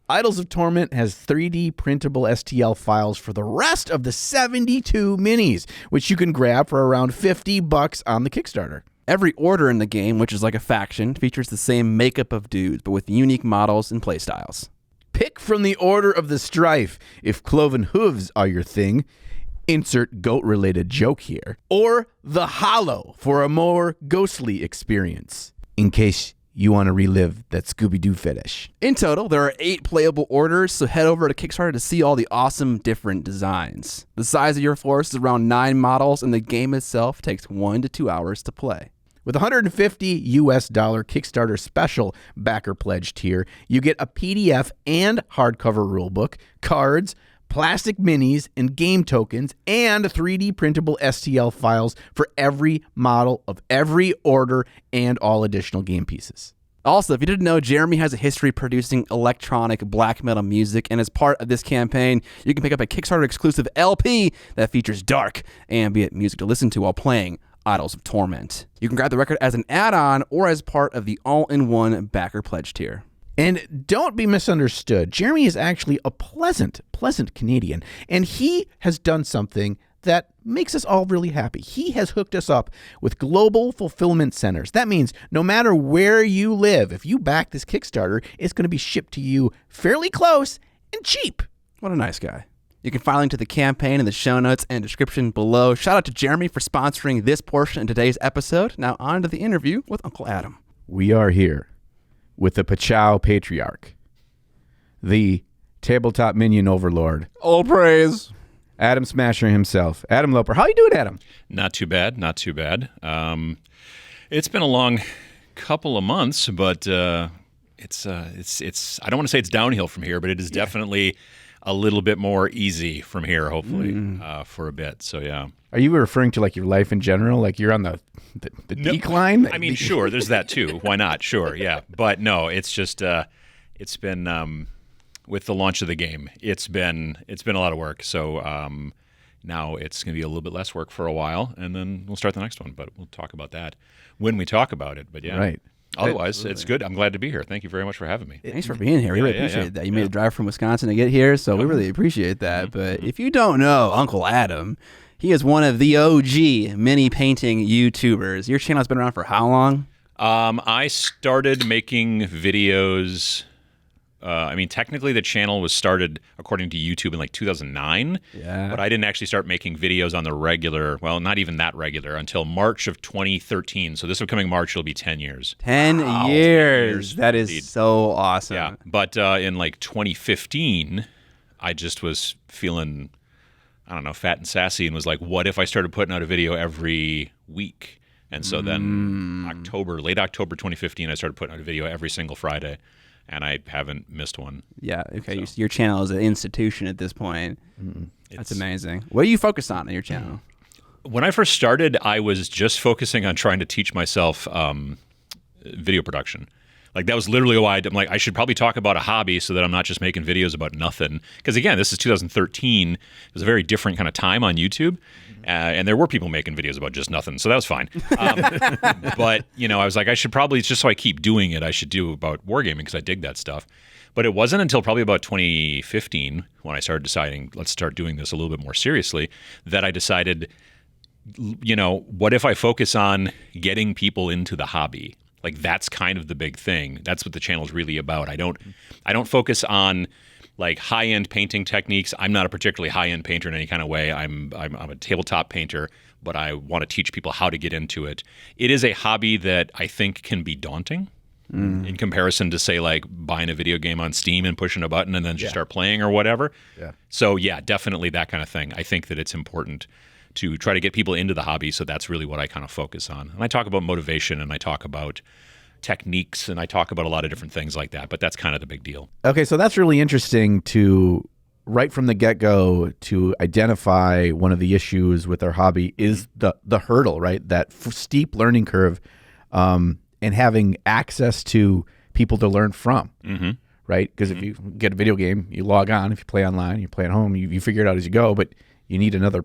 Idols of Torment has 3D printable STL files for the rest of the 72 minis, which you can grab for around $50 on the Kickstarter.
Every order in the game, which is like a faction, features the same makeup of dudes, but with unique models and playstyles.
Pick from the Order of the Strife if cloven hooves are your thing. Insert goat-related joke here. Or the Hollow for a more ghostly experience, in case you want to relive that Scooby-Doo fetish.
In total, there are 8 playable orders, so head over to Kickstarter to see all the awesome different designs. The size of your force is around 9 models, and the game itself takes 1 to 2 hours to play.
With $150 Kickstarter special backer pledge tier, you get a PDF and hardcover rulebook, cards, plastic minis, and game tokens, and 3D printable STL files for every model of every order and all additional game pieces.
Also, if you didn't know, Jeremy has a history producing electronic black metal music, and as part of this campaign, you can pick up a Kickstarter exclusive LP that features dark, ambient music to listen to while playing Idols of Torment. You can grab the record as an add-on or as part of the all-in-one backer pledge tier.
And don't be misunderstood. Jeremy is actually a pleasant Canadian, and he has done something that makes us all really happy. He has hooked us up with global fulfillment centers. That means no matter where you live, if you back this Kickstarter, it's going to be shipped to you fairly close and cheap.
What a nice guy. You can find a link to the campaign in the show notes and description below. Shout out to Jeremy for sponsoring this portion in today's episode. Now on to the interview with Uncle Adam.
We are here with the Pachow Patriarch, the tabletop minion overlord.
All praise.
Adam Smasher himself. Adam Loper. How you doing, Adam?
Not too bad. It's been a long couple of months, but it's I don't want to say it's downhill from here, but it is definitely a little bit more easy from here, hopefully, for a bit. So, yeah.
Are you referring to your life in general? Like you're on the decline?
I mean, sure, there's that too. Why not? Sure, yeah. But no, it's just it's been with the launch of the game, it's been a lot of work. So now it's going to be a little bit less work for a while, and then we'll start the next one. But we'll talk about that when we talk about it. But yeah,
right.
Otherwise, it's good. I'm glad to be here. Thank you very much for having me.
Thanks for being here. We really appreciate that. You made a drive from Wisconsin to get here, so we really appreciate that. But if you don't know Uncle Adam, he is one of the OG mini painting YouTubers. Your channel has been around for how long?
I started making videos. Technically the channel was started according to YouTube in like 2009.
Yeah.
But I didn't actually start making videos on the regular, well, not even that regular, until March of 2013. So this upcoming March, it'll be 10 years.
10 years. That is so awesome.
Yeah. But in like 2015, I just was feeling, I don't know, fat and sassy and was like, what if I started putting out a video every week? And so then late October 2015, I started putting out a video every single Friday. And I haven't missed one.
Yeah, okay. So. Your channel is an institution at this point. That's amazing. What do you focus on your channel?
When I first started, I was just focusing on trying to teach myself video production. Like, that was literally why I'm like, I should probably talk about a hobby so that I'm not just making videos about nothing. Because, again, this is 2013. It was a very different kind of time on YouTube. And there were people making videos about just nothing, so that was fine. But, I was like, I should probably, just so I keep doing it, I should do about wargaming because I dig that stuff. But it wasn't until probably about 2015 when I started deciding, let's start doing this a little bit more seriously, that I decided, what if I focus on getting people into the hobby? Like, that's kind of the big thing. That's what the channel is really about. I don't focus on like high-end painting techniques. I'm not a particularly high-end painter in any kind of way. I'm a tabletop painter, but I want to teach people how to get into it. It is a hobby that I think can be daunting in comparison to, say, like buying a video game on Steam and pushing a button and then just start playing or whatever. Yeah. So yeah, definitely that kind of thing. I think that it's important to try to get people into the hobby. So that's really what I kind of focus on. And I talk about motivation and I talk about techniques and I talk about a lot of different things like that, but that's kind of the big deal.
Okay, so that's really interesting to, right from the get-go, to identify one of the issues with our hobby is the hurdle, right? That steep learning curve, and having access to people to learn from, right? Because if you get a video game, you log on. If you play online, you play at home, you figure it out as you go, but you need another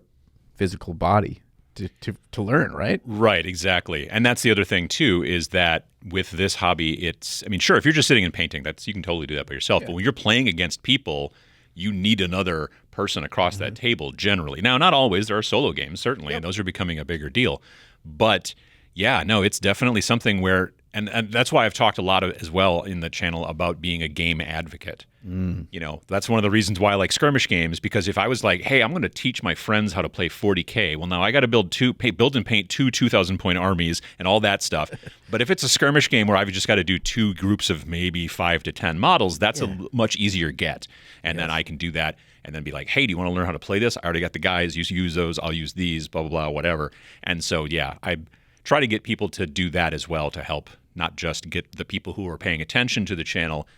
physical body to learn, right?
Right, exactly. And that's the other thing too, is that with this hobby, it's, sure, if you're just sitting and painting, you can totally do that by yourself. But when you're playing against people, you need another person across that table generally. Now, not always. There are solo games, certainly, and those are becoming a bigger deal. But yeah, no, it's definitely something where, and that's why I've talked a lot as well in the channel about being a game advocate. That's one of the reasons why I like skirmish games, because if I was like, hey, I'm going to teach my friends how to play 40K, well, now I got to build and paint two 2,000-point armies and all that stuff. But if it's a skirmish game where I've just got to do two groups of maybe 5 to 10 models, that's a much easier get. And then I can do that and then be like, hey, do you want to learn how to play this? I already got the guys. You use those. I'll use these, blah, blah, blah, whatever. And so, yeah, I try to get people to do that as well, to help not just get the people who are paying attention to the channel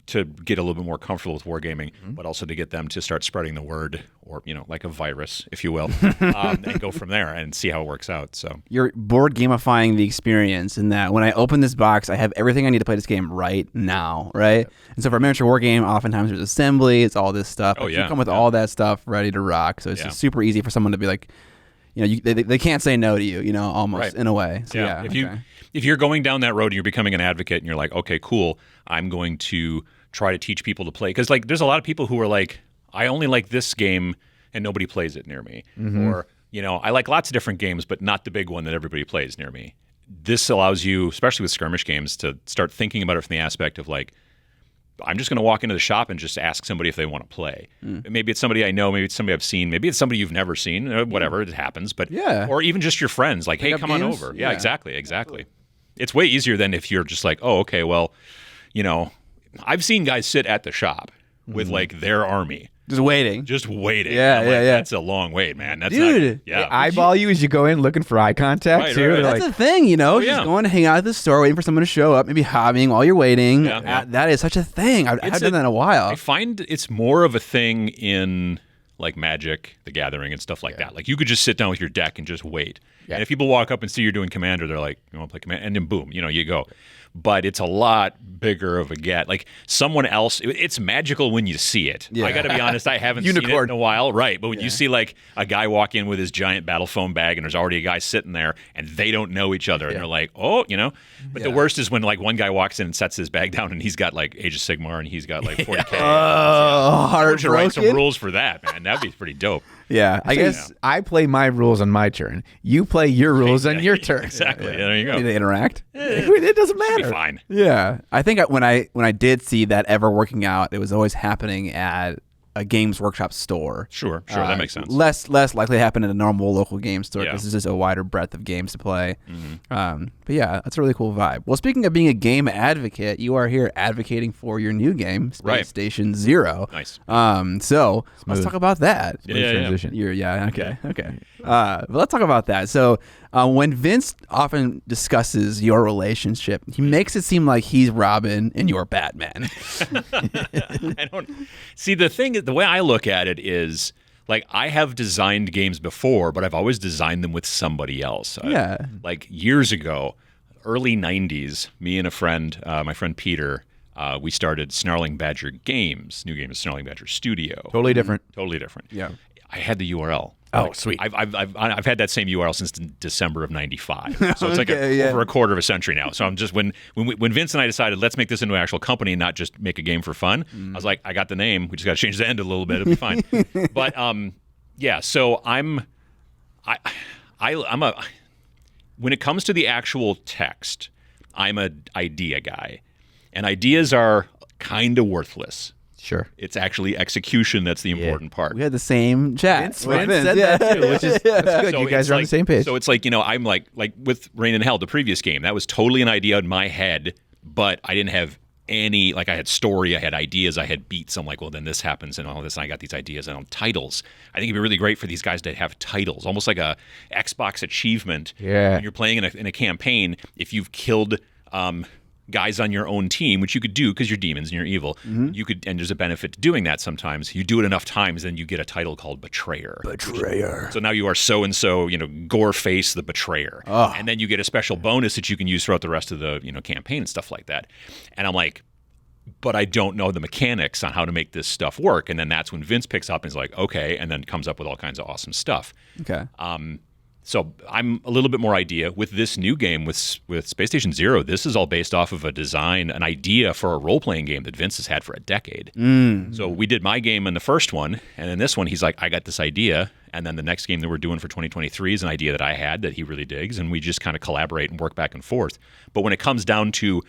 to get a little bit more comfortable with wargaming, but also to get them to start spreading the word, or, like a virus, if you will, and go from there and see how it works out. So
you're board gamifying the experience in that when I open this box, I have everything I need to play this game right now, right? And so for a miniature war game, oftentimes there's assembly, it's all this stuff.
Oh,
you come with all that stuff ready to rock. So it's just super easy for someone to be like, they can't say no to you, almost in a way. So,
if you're going down that road and you're becoming an advocate and you're like, okay, cool, I'm going to try to teach people to play. Because like, there's a lot of people who are like, I only like this game and nobody plays it near me. Or, I like lots of different games, but not the big one that everybody plays near me. This allows you, especially with skirmish games, to start thinking about it from the aspect of like, I'm just going to walk into the shop and just ask somebody if they want to play. Maybe it's somebody I know, maybe it's somebody I've seen, maybe it's somebody you've never seen, whatever, it happens. But or even just your friends, like, hey, come on over. Yeah, exactly. It's way easier than if you're just like, oh, okay, well, I've seen guys sit at the shop with like their army.
Just waiting.
Yeah. That's a long wait, man. That's
dude.
They eyeball you as you go in looking for eye contact too.
Right.
That's the thing, just going to hang out at the store, waiting for someone to show up, maybe hobbying while you're waiting. That is such a thing. I haven't done that in a while.
I find it's more of a thing in like Magic, the Gathering, and stuff like that. Like you could just sit down with your deck and just wait. And if people walk up and see you're doing Commander, they're like, you want to play Commander? And then boom, you go. but it's a lot bigger of a get. Like someone else, it's magical when you see it. I got to be honest, I haven't seen it in a while, right? But when you see like a guy walk in with his giant battle foam bag, and there's already a guy sitting there, and they don't know each other, and they're like, oh, you know. But the worst is when like one guy walks in and sets his bag down, and he's got like Age of Sigmar, and he's got like 40K.
Heartbroken.
Should write some rules for that, man. That'd be pretty dope.
Yeah, I guess
I play my rules on my turn. You play your rules on your turn.
Exactly. Yeah, there you go.
they interact.
It doesn't matter.
Be fine.
Yeah, I think when I did see that ever working out, it was always happening at a Games Workshop store.
Sure, that makes sense.
Less likely to happen at a normal local game store because
Yeah.
there's just a wider breadth of games to play. But yeah, that's a really cool vibe. Well, speaking of being a game advocate, you are here advocating for your new game, Space Station Zero.
Nice.
So let's talk about that.
Yeah.
Transition.
Okay. But let's talk about that. So when Vince often discusses your relationship, he makes it seem like he's Robin and you're Batman.
I don't see the way I look at it is like I have designed games before, but I've always designed them with somebody else. Like years ago, early 90s, me and a friend, my friend Peter, we started Snarling Badger Games. New game is Snarling Badger Studio.
Totally different.
Totally different.
Yeah.
I had the URL.
Oh, sweet.
I've had that same URL since December of '95, so it's like over a quarter of a century now. So I'm just when Vince and I decided let's make this into an actual company and not just make a game for fun. I was like, I got the name. We just got to change the end a little bit. It'll be fine. But yeah. So I'm a when it comes to the actual text, I'm an idea guy, and ideas are kind of worthless.
Sure.
It's actually execution that's the important part.
We had the same chat.
Vince said that too, which is that's good.
So
You guys
it's
are on
like-
the same page.
So it's like, I'm like with Rain in Hell, the previous game, that was totally an idea in my head, but I didn't have any, like I had story, I had ideas, I had beats. I'm like, well, then this happens and all this, and I got these ideas and titles. I think it'd be really great for these guys to have titles, almost like a Xbox achievement.
Yeah.
When you're playing in a campaign, if you've killed guys on your own team, which you could do because you're demons and you're evil, you could, and there's a benefit to doing that sometimes. You do it enough times, then you get a title called Betrayer. So now you are so-and-so, Goreface the Betrayer. And then you get a special bonus that you can use throughout the rest of the, campaign and stuff like that. And I'm like, but I don't know the mechanics on how to make this stuff work. And then that's when Vince picks up and is like, okay, and then comes up with all kinds of awesome stuff.
Okay.
So I'm a little bit more idea with this new game with Space Station Zero. This is all based off of an idea for a role-playing game that Vince has had for a decade. So we did my game in the first one, and in this one, he's like, I got this idea. And then the next game that we're doing for 2023 is an idea that I had that he really digs, and we just kind of collaborate and work back and forth. But when it comes down to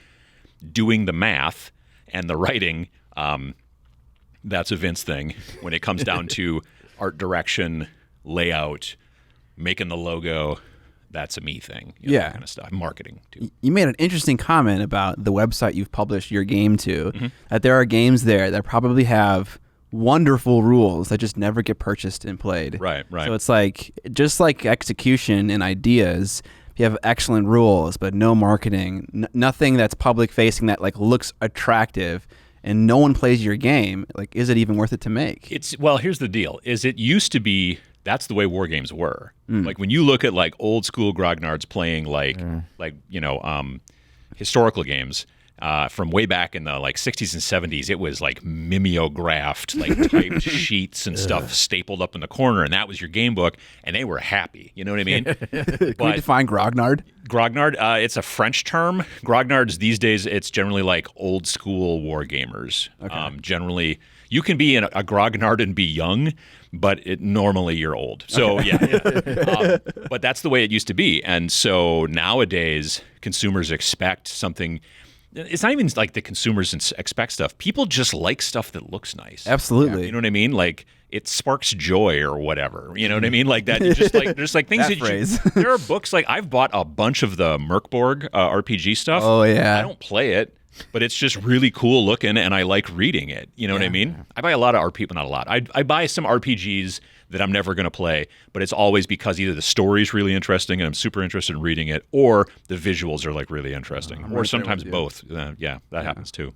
doing the math and the writing, that's a Vince thing. When it comes down to art direction, layout, making the logo, that's a me thing. That kind of stuff. Marketing too.
You made an interesting comment about the website you've published your game to, that there are games there that probably have wonderful rules that just never get purchased and played.
Right.
So it's like, just like execution and ideas, you have excellent rules, but no marketing, nothing that's public facing that like looks attractive, and no one plays your game. Like, is it even worth it to make?
Well, here's the deal, is it used to be, that's the way war games were. Like when you look at like old school grognards playing historical games from way back in the like 60s and 70s, it was like mimeographed, like typed sheets and stuff stapled up in the corner, and that was your game book, and they were happy. You know what I mean?
Can we define grognard?
Grognard, it's a French term. Grognards these days, it's generally like old school war gamers. Generally, you can be a grognard and be young, but normally you're old. So but that's the way it used to be. And so nowadays, consumers expect something. It's not even like the consumers expect stuff. People just like stuff that looks nice.
Absolutely.
You know what I mean? Like it sparks joy or whatever. You know what I mean? Like that. You just like there's like things
that phrase.
There are books like I've bought a bunch of the Merkborg RPG stuff.
Oh yeah.
I don't play it, but it's just really cool looking, and I like reading it. You know what I mean? I buy a lot of RPG, not a lot. I buy some RPGs that I'm never going to play, but it's always because either the story's really interesting and I'm super interested in reading it, or the visuals are like really interesting, or sometimes both. That happens too.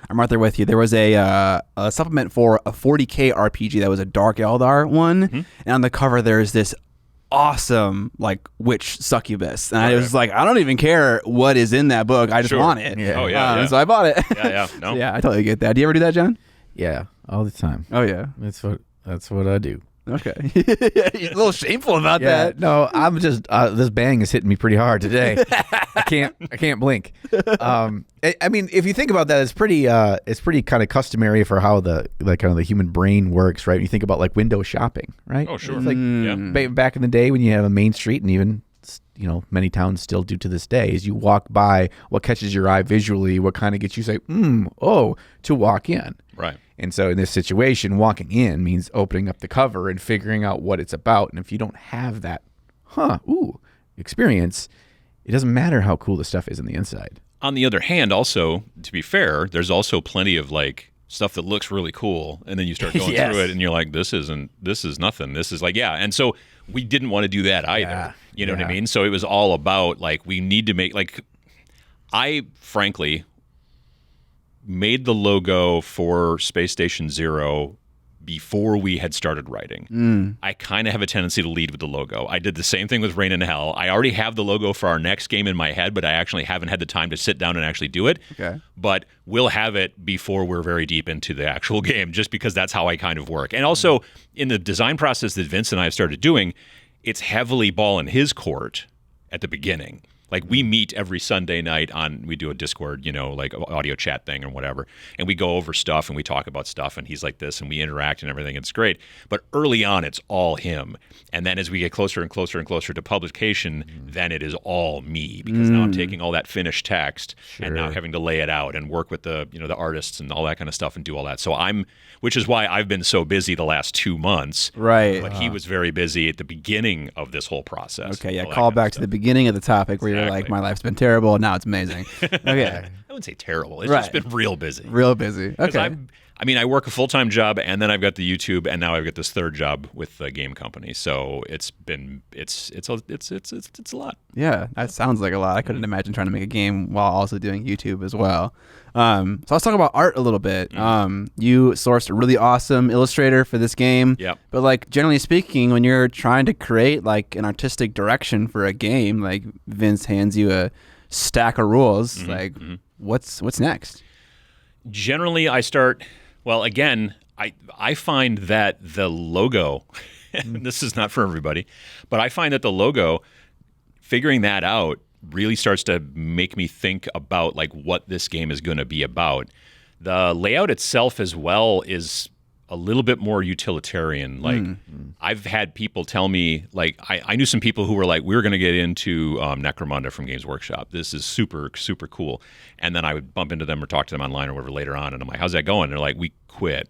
I'm right there with you. There was a supplement for a 40K RPG that was a Dark Eldar one, and on the cover there's this awesome like witch succubus, and I was like, I don't even care what is in that book, I just want it.
Oh yeah,
so I bought it.
Yeah. No.
So, yeah, I totally get that. Do you ever do that, John?
Yeah, all the time.
Oh yeah,
That's what I do.
okay. You're a little shameful about that.
No, I'm just this bang is hitting me pretty hard today. I can't blink. I mean, if you think about that, it's pretty kind of customary for how the kind of the human brain works, right? You think about like window shopping, right?
Oh sure.
It's like back in the day when you have a main street, and even many towns still do to this day, is you walk by, what catches your eye visually, what kind of gets you say, to walk in.
Right.
And so in this situation, walking in means opening up the cover and figuring out what it's about. And if you don't have that, experience, it doesn't matter how cool the stuff is on the inside.
On the other hand, also, to be fair, there's also plenty of like stuff that looks really cool, and then you start going through it, and you're like, this is nothing. This is like, and so we didn't want to do that either.
Yeah.
You know what I mean? So it was all about like, we need to make like, I frankly made the logo for Space Station Zero before we had started writing. I kind of have a tendency to lead with the logo. I did the same thing with Rain in Hell. I already have the logo for our next game in my head, but I actually haven't had the time to sit down and actually do it.
Okay.
But we'll have it before we're very deep into the actual game, just because that's how I kind of work. And also, in the design process that Vince and I have started doing, it's heavily ball in his court at the beginning. Like we meet every Sunday night we do a Discord, like audio chat thing or whatever. And we go over stuff and we talk about stuff, and he's like this and we interact and everything. It's great. But early on, it's all him. And then as we get closer and closer and closer to publication, then it is all me, because now I'm taking all that finished text and now having to lay it out and work with the artists and all that kind of stuff and do all that. So which is why I've been so busy the last 2 months.
Right.
But he was very busy at the beginning of this whole process.
Okay, yeah, call back to the beginning of the topic where you're like, my life's been terrible, now it's amazing. Okay.
I wouldn't say terrible. It's just been real busy.
Real busy. Okay.
I work a full-time job, and then I've got the YouTube, and now I've got this third job with the game company. So it's a lot.
Yeah, that sounds like a lot. I couldn't imagine trying to make a game while also doing YouTube as well. So let's talk about art a little bit. You sourced a really awesome illustrator for this game.
Yep.
But like generally speaking, when you're trying to create like an artistic direction for a game, like Vince hands you a stack of rules. What's next?
Generally, I start. Well, again, I find that the logo. This is not for everybody, but I find that the logo, figuring that out, really starts to make me think about like what this game is going to be about. The layout itself as well is a little bit more utilitarian. Like I've had people tell me, like I knew some people who were like, we're going to get into Necromunda from Games Workshop. This is super, super cool. And then I would bump into them or talk to them online or whatever later on. And I'm like, how's that going? And they're like, we quit.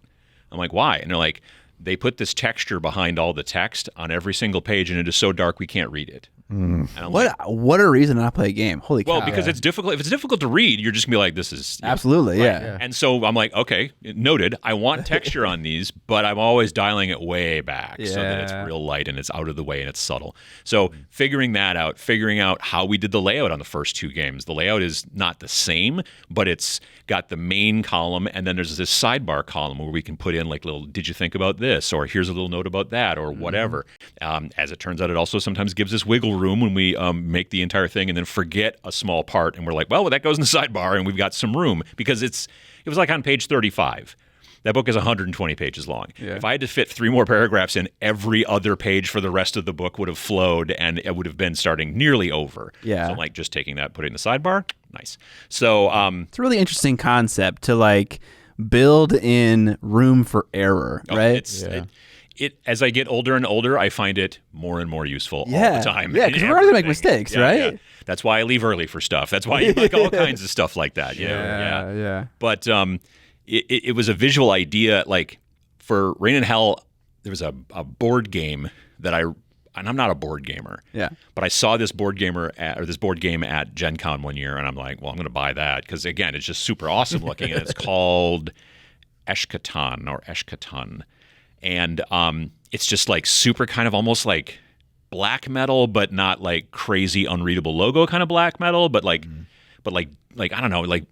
I'm like, why? And they're like, they put this texture behind all the text on every single page, and it is so dark we can't read it. And I'm
What a reason to not play a game. Holy cow.
well, because it's difficult. If it's difficult to read, you're just gonna be like, this is
Absolutely, yeah.
And so I'm like, okay, noted. I want texture on these, but I'm always dialing it way back so that it's real light and it's out of the way and it's subtle. So figuring that out, figuring out how we did the layout on the first 2 games. The layout is not the same, but it's got the main column, and then there's this sidebar column where we can put in like little, did you think about this? Or here's a little note about that, or whatever. As it turns out, it also sometimes gives us wiggle room when we make the entire thing and then forget a small part, and we're like, well, that goes in the sidebar, and we've got some room, because it was like on page 35. That book is 120 pages long. Yeah. If I had to fit 3 more paragraphs in, every other page for the rest of the book would have flowed, and it would have been starting nearly over.
Yeah.
So I'm like, just taking that, put it in the sidebar. Nice. So
it's a really interesting concept to like build in room for error, right?
It as I get older and older, I find it more and more useful all the time.
Yeah, because we're going to make mistakes, right?
Yeah. That's why I leave early for stuff. That's why you like all kinds of stuff like that. Yeah. But it was a visual idea. Like for Rain in Hell, there was a board game that and I'm not a board gamer.
Yeah.
But I saw this board game at Gen Con one year, and I'm like, well, I'm going to buy that because, again, it's just super awesome looking, and it's called Eshkatan. And it's just like super kind of almost like black metal, but not like crazy unreadable logo kind of black metal, but like I don't know, like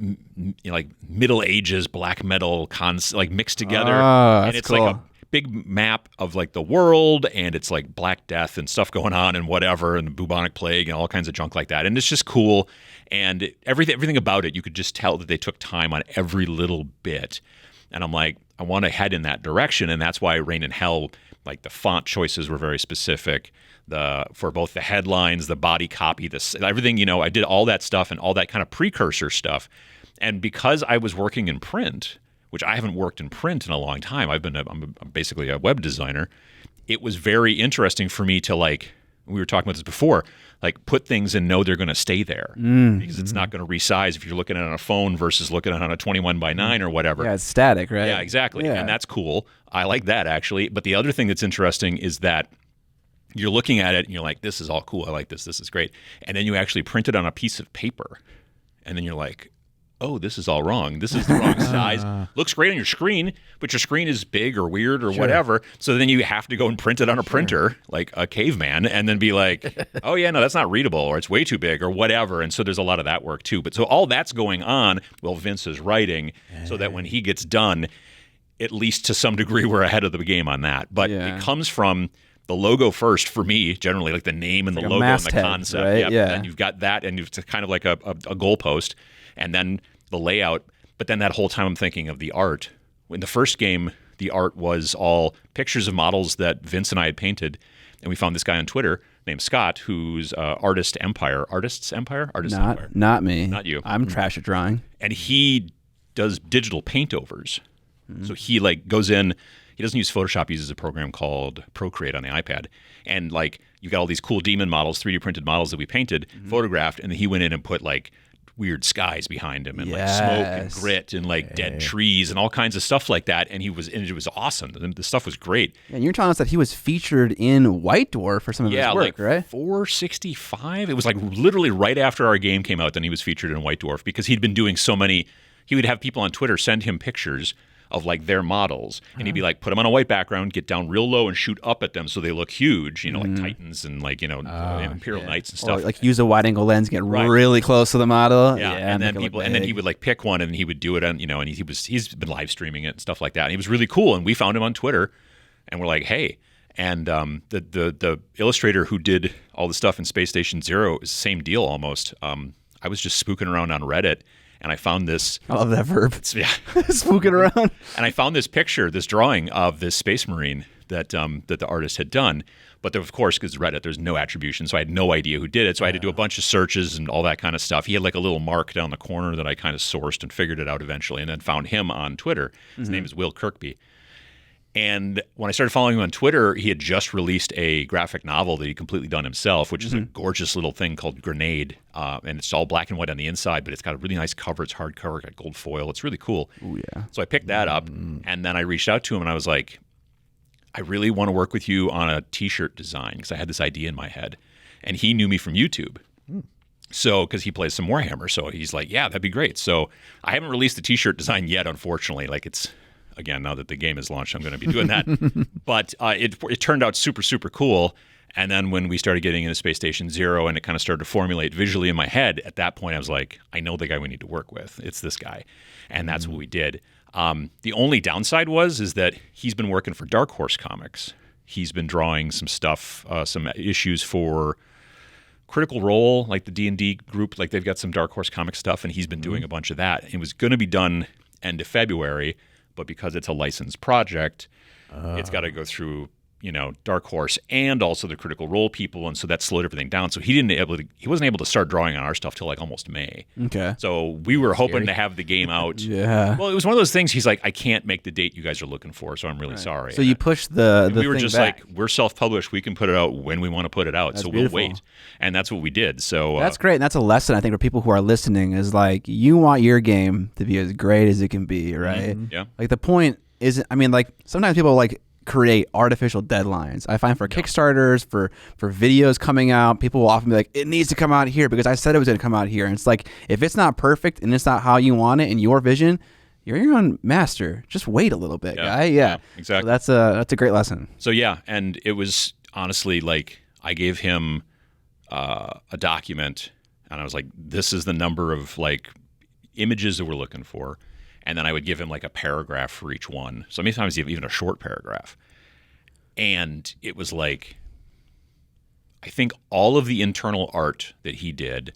like Middle Ages black metal like mixed together.
Oh,
and it's
cool.
like big map of like the world, and it's like Black Death and stuff going on and whatever, and the bubonic plague and all kinds of junk like that. And it's just cool. And everything about it, you could just tell that they took time on every little bit. And I'm like, I want to head in that direction. And that's why Reign in Hell, like the font choices were very specific. For both the headlines, the body copy, everything, I did all that stuff and all that kind of precursor stuff. And because I was working in print, which I haven't worked in print in a long time, I'm basically a web designer. It was very interesting for me to, like, we were talking about this before, like put things and know they're going to stay there because it's not going to resize if you're looking at it on a phone versus looking at it on a 21:9 or whatever.
Yeah, it's static, right?
Yeah, exactly.
Yeah.
And that's cool. I like that, actually. But the other thing that's interesting is that you're looking at it and you're like, this is all cool. I like this. This is great. And then you actually print it on a piece of paper. And then you're like, oh, this is all wrong. This is the wrong size. Looks great on your screen, but your screen is big or weird or whatever. So then you have to go and print it on a printer like a caveman and then be like, oh, yeah, no, that's not readable, or it's way too big or whatever. And so there's a lot of that work too. But so all that's going on while Vince is writing so that when he gets done, at least to some degree, we're ahead of the game on that. But it comes from the logo first for me, generally, like the name and the logo and the concept.
Right? Yeah.
And you've got that, and it's kind of like a goalpost, and then the layout. But then that whole time I'm thinking of the art. In the first game, the art was all pictures of models that Vince and I had painted, and we found this guy on Twitter named Scott, who's Artist Empire.
Not me.
Not you.
I'm trash at drawing.
And he does digital paintovers. So he like goes in. He doesn't use Photoshop. He uses a program called Procreate on the iPad. And like you got all these cool demon models, 3D printed models that we painted, photographed, and then he went in and put like weird skies behind him and like smoke and grit and like dead trees and all kinds of stuff like that. And it was awesome. The stuff was great.
And you're telling us that he was featured in White Dwarf for some of his work,
like
right?
465. It was like literally right after our game came out, then he was featured in White Dwarf because he'd been doing so many. He would have people on Twitter send him pictures of like their models, and he'd be like, put them on a white background, get down real low and shoot up at them so they look huge, like Titans and like, Imperial Knights and stuff.
Or like use a wide angle lens, get really close to the model.
Yeah, and then he would like pick one and he would do it on, and he's been live streaming it and stuff like that. And he was really cool. And we found him on Twitter and we're like, hey. And the illustrator wwho did all the stuff in Space Station Zero is the same deal almost. I was just spooking around on Reddit. And I found this.
I love that verb.
Yeah.
Spooking around.
And I found this picture, this drawing of this Space Marine that the artist had done. But of course, because Reddit, there's no attribution. So I had no idea who did it. So I had to do a bunch of searches and all that kind of stuff. He had like a little mark down the corner that I kind of sourced and figured it out eventually, and then found him on Twitter. His name is Will Kirkby. And when I started following him on Twitter, he had just released a graphic novel that he completely done himself, which is a gorgeous little thing called Grenade. And it's all black and white on the inside, but it's got a really nice cover. It's hardcover, got gold foil. It's really cool.
Oh, yeah.
So I picked that up, and then I reached out to him, and I was like, I really want to work with you on a T-shirt design because I had this idea in my head. And he knew me from YouTube. So, because he plays some Warhammer. So he's like, yeah, that'd be great. So I haven't released the T-shirt design yet, unfortunately. Like it's... Again, now that the game is launched, I'm going to be doing that. But it turned out super, super cool. And then when we started getting into Space Station Zero and it kind of started to formulate visually in my head, at that point I was like, I know the guy we need to work with. It's this guy. And that's what we did. The only downside is that he's been working for Dark Horse Comics. He's been drawing some stuff, some issues for Critical Role, like the D&D group. Like they've got some Dark Horse Comics stuff, and he's been doing a bunch of that. It was going to be done end of February. But because it's a licensed project, it's got to go through, Dark Horse and also the Critical Role people, and so that slowed everything down. So he wasn't able to start drawing on our stuff till like almost May.
Okay.
So we were hoping to have the game out.
Yeah.
Well, it was one of those things. He's like, I can't make the date you guys are looking for, so I'm really sorry.
So you pushed the
we were
thing
just
back.
like, we're self-published. We can put it out when we want to put it out.
That's
so
beautiful.
We'll wait, and that's what we did. So
that's great. And that's a lesson I think for people who are listening is like you want your game to be as great as it can be, right?
Yeah.
Like the point is, I mean, like sometimes people like create artificial deadlines. I find for Kickstarters, for videos coming out, people will often be like, it needs to come out here because I said it was going to come out here. And it's like, if it's not perfect and it's not how you want it in your vision, you're your own master. Just wait a little bit, guy. Yeah,
exactly.
So that's a great lesson.
So yeah, and it was honestly like I gave him a document, and I was like, this is the number of like images that we're looking for. and then I would give him like a paragraph for each one. Sometimes even a short paragraph. And it was like, I think all of the internal art that he did,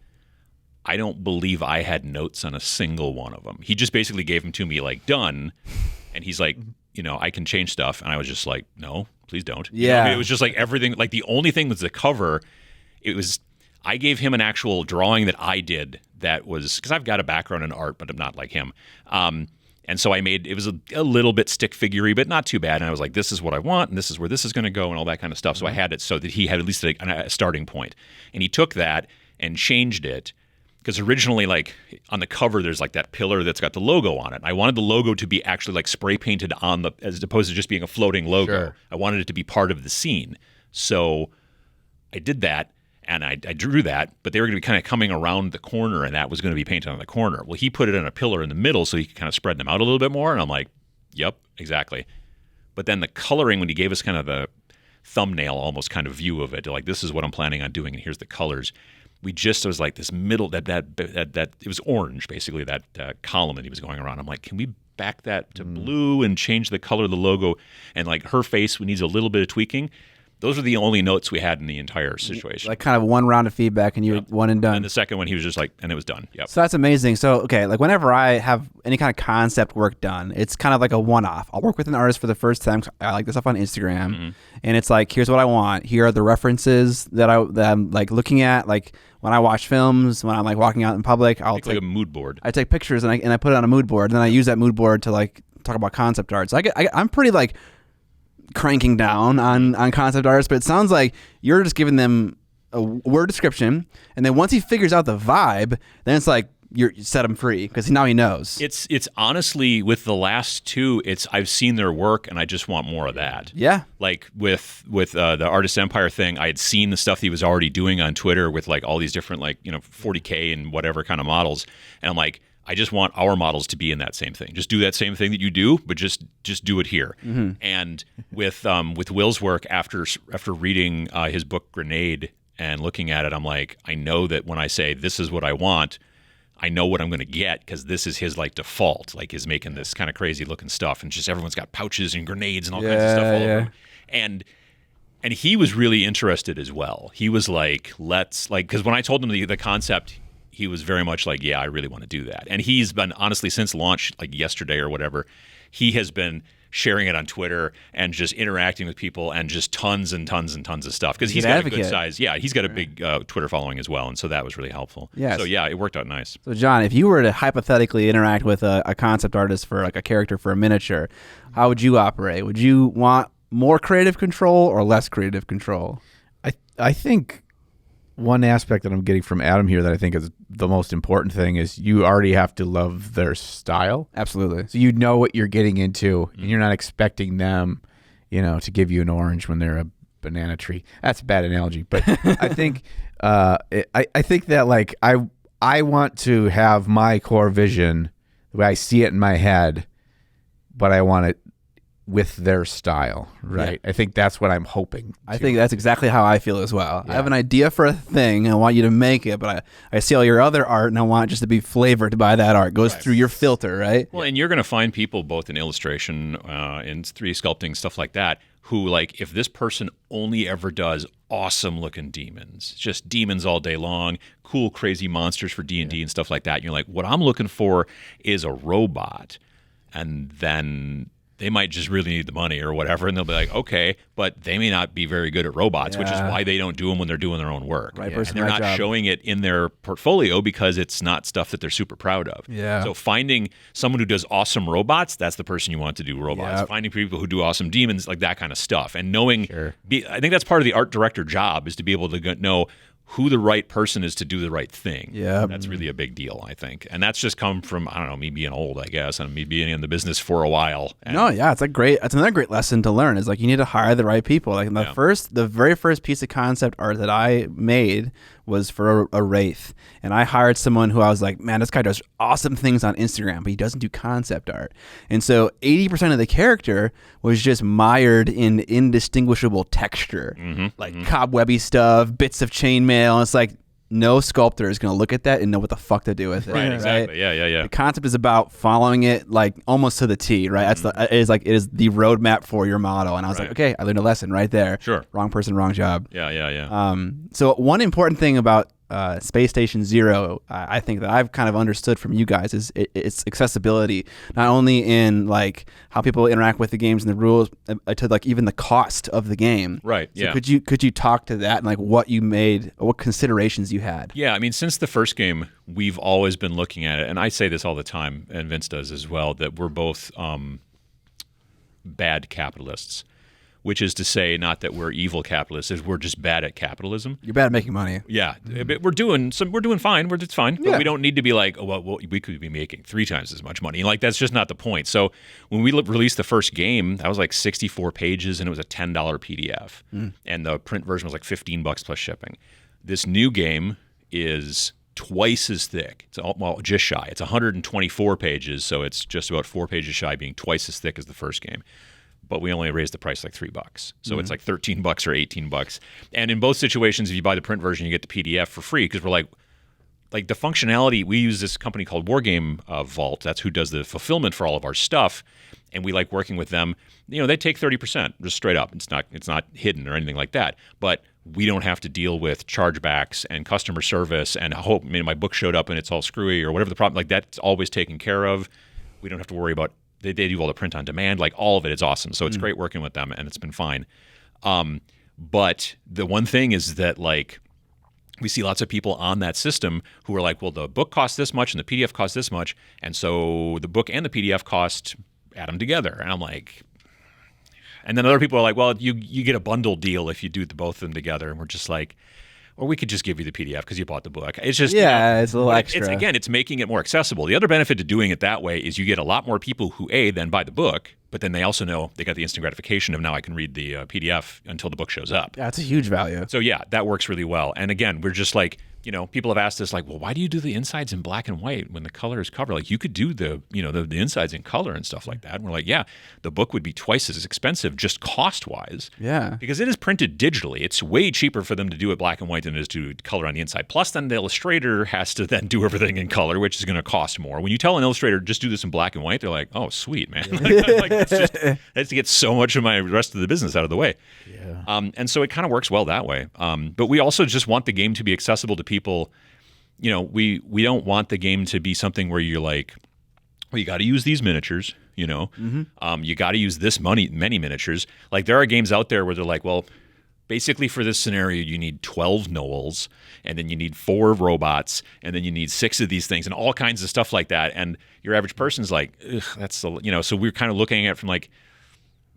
I don't believe I had notes on a single one of them. He just basically gave them to me like done, and he's like, I can change stuff. And I was just like, no, please don't.
Yeah.
It was just like everything, like the only thing was the cover. I gave him an actual drawing that I did that was, because I've got a background in art, but I'm not like him. And so it was a little bit stick figure-y, but not too bad. And I was like, this is what I want, and this is where this is going to go, and all that kind of stuff. So I had it so that he had at least a starting point. And he took that and changed it, because originally, like, on the cover, there's like that pillar that's got the logo on it. I wanted the logo to be actually like spray painted on as opposed to just being a floating logo.
Sure.
I wanted it to be part of the scene. So I did that. And I drew that, but they were going to be kind of coming around the corner, and that was going to be painted on the corner. Well, he put it on a pillar in the middle so he could kind of spread them out a little bit more, and I'm like, yep, exactly. But then the coloring, when he gave us kind of the thumbnail almost kind of view of it, like, this is what I'm planning on doing, and here's the colors. It was like this middle, that it was orange, basically, that column that he was going around. I'm like, can we back that to blue and change the color of the logo? And like her face needs a little bit of tweaking. Those are the only notes we had in the entire situation.
Like kind of one round of feedback and you're one and done.
And the second one, he was just like, and it was done. Yep.
So that's amazing. So, okay, like whenever I have any kind of concept work done, it's kind of like a one-off. I'll work with an artist for the first time. I like this stuff on Instagram. And it's like, here's what I want. Here are the references that I'm like looking at. Like when I watch films, when I'm like walking out in public, I'll take
like a mood board.
I take pictures and I put it on a mood board. And then I use that mood board to like talk about concept art. So I'm pretty like cranking down on concept artists, but it sounds like you're just giving them a word description, and then once he figures out the vibe, then it's like you set him free because now he knows.
It's honestly, with the last two, I've seen their work and I just want more of that.
Yeah.
Like with the Artist Empire thing, I had seen the stuff he was already doing on Twitter with like all these different 40K and whatever kind of models, and I'm like, I just want our models to be in that same thing. Just do that same thing that you do, but just do it here. And with Will's work, after reading his book Grenade and looking at it, I'm like, I know that when I say this is what I want, I know what I'm going to get, because this is his like default, like is making this kind of crazy looking stuff, and just everyone's got pouches and grenades and all kinds of stuff all over. And he was really interested as well. He was like, because when I told him the concept, he was very much like, yeah, I really want to do that. And he's been, honestly, since launch, like yesterday or whatever, he has been sharing it on Twitter and just interacting with people and just tons and tons and tons of stuff. Because he's got a good size. Yeah, he's got a big Twitter following as well. And so that was really helpful.
Yes.
So yeah, it worked out nice.
So John, if you were to hypothetically interact with a concept artist for like a character for a miniature, how would you operate? Would you want more creative control or less creative control?
I think one aspect that I'm getting from Adam here that I think is the most important thing is you already have to love their style.
Absolutely.
So you know what you're getting into, and you're not expecting them, to give you an orange when they're a banana tree. That's a bad analogy, but I think I think that like I want to have my core vision the way I see it in my head, but I want it with their style, right? Yeah. I think that's what I'm hoping.
I think that's exactly how I feel as well. Yeah. I have an idea for a thing, and I want you to make it, but I see all your other art, and I want it just to be flavored by that art. It goes through your filter, right?
Well, and you're going to find people both in illustration, in 3D sculpting, stuff like that, who, like, if this person only ever does awesome-looking demons, just demons all day long, cool, crazy monsters for D&D and stuff like that, and you're like, what I'm looking for is a robot, and then they might just really need the money or whatever, and they'll be like, okay, but they may not be very good at robots, which is why they don't do them when they're doing their own work.
Right,
and they're not showing it in their portfolio because it's not stuff that they're super proud of.
Yeah.
So finding someone who does awesome robots, that's the person you want to do robots.
Yep.
Finding people who do awesome demons, like that kind of stuff. And knowing, I think that's part of the art director job, is to be able to know who the right person is to do the right thing.
Yeah,
that's really a big deal, I think. And that's just come from, I don't know, me being old, I guess, and me being in the business for a while. And
it's another great lesson to learn, is like you need to hire the right people. Like the very first piece of concept art that I made was for a Wraith, and I hired someone who I was like, man, this guy does awesome things on Instagram, but he doesn't do concept art. And so 80% of the character was just mired in indistinguishable texture, like cobwebby stuff, bits of chainmail. It's like, no sculptor is going to look at that and know what the fuck to do with it.
Right, exactly. Yeah.
The concept is about following it like almost to the T, right? That's it is the roadmap for your model. And I was like, okay, I learned a lesson right there.
Sure.
Wrong person, wrong job.
Yeah.
So one important thing about Space Station Zero, I think that I've kind of understood from you guys is its accessibility, not only in like how people interact with the games and the rules, to like even the cost of the game.
Right.
So
yeah.
Could you talk to that and like what you made, what considerations you had?
Yeah, I mean, since the first game, we've always been looking at it, and I say this all the time, and Vince does as well, that we're both bad capitalists. Which is to say, not that we're evil capitalists, is we're just bad at capitalism.
You're bad at making money.
Yeah, we're doing fine. It's fine, but we don't need to be like, oh, well, we could be making 3 times as much money. Like that's just not the point. So when we released the first game, that was like 64 pages, and it was a $10 PDF, and the print version was like $15 plus shipping. This new game is twice as thick. It's just shy. It's 124 pages, so it's just about 4 pages shy, being twice as thick as the first game. But we only raised the price like $3. So it's like $13 or $18. And in both situations, if you buy the print version, you get the PDF for free because we're like the functionality, we use this company called Wargame Vault. That's who does the fulfillment for all of our stuff. And we like working with them. You know, they take 30% just straight up. It's not hidden or anything like that. But we don't have to deal with chargebacks and customer service and my book showed up and it's all screwy or whatever the problem. Like that's always taken care of. We don't have to worry about They do all the print on demand, like all of it is awesome. So it's great working with them, and it's been fine. But the one thing is that like we see lots of people on that system who are like, well, the book costs this much and the PDF costs this much, and so the book and the PDF cost, add them together. And I'm like, and then other people are like, well, you get a bundle deal if you do both of them together, and we're just like, or we could just give you the PDF because you bought the book. It's just
it's a little extra.
It's making it more accessible. The other benefit to doing it that way is you get a lot more people who then buy the book, but then they also know they got the instant gratification of now I can read the PDF until the book shows up.
Yeah, it's a huge value.
So yeah, that works really well. And again, we're just like, people have asked us like, well, why do you do the insides in black and white when the color is covered? Like you could do the insides in color and stuff like that. And we're like, yeah, the book would be twice as expensive just cost-wise.
Yeah.
Because it is printed digitally. It's way cheaper for them to do it black and white than it is to color on the inside. Plus then the illustrator has to then do everything in color, which is going to cost more. When you tell an illustrator, just do this in black and white, they're like, oh, sweet, man. That's to get so much of my rest of the business out of the way. Yeah. And so it kind of works well that way. But we also just want the game to be accessible to people. We don't want the game to be something where you're like, well, you got to use these miniatures, you got to use this many miniatures. Like there are games out there where they're like, well, basically for this scenario, you need 12 Knolls, and then you need 4 robots, and then you need 6 of these things, and all kinds of stuff like that. And your average person's like, ugh, that's so we're kind of looking at it from like,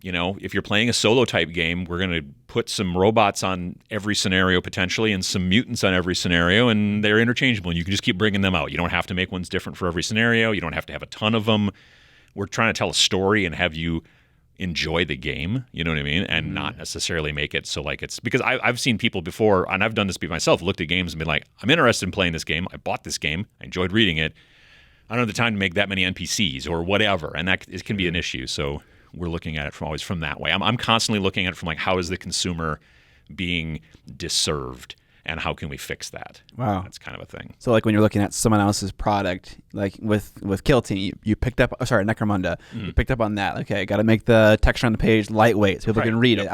if you're playing a solo type game, we're going to put some robots on every scenario potentially and some mutants on every scenario, and they're interchangeable, and you can just keep bringing them out. You don't have to make ones different for every scenario. You don't have to have a ton of them. We're trying to tell a story and have you enjoy the game, you know what I mean? And not necessarily make it so like it's, because I've seen people before, and I've done this myself, looked at games and been like, I'm interested in playing this game. I bought this game. I enjoyed reading it. I don't have the time to make that many NPCs or whatever, and that it can be an issue. So we're looking at it always from that way. I'm constantly looking at it from like, how is the consumer being disserved, and how can we fix that?
Wow,
that's kind of a thing.
So like when you're looking at someone else's product, like with Kill Team, you picked up. Necromunda, you picked up on that. Okay, got to make the texture on the page lightweight so people can read it.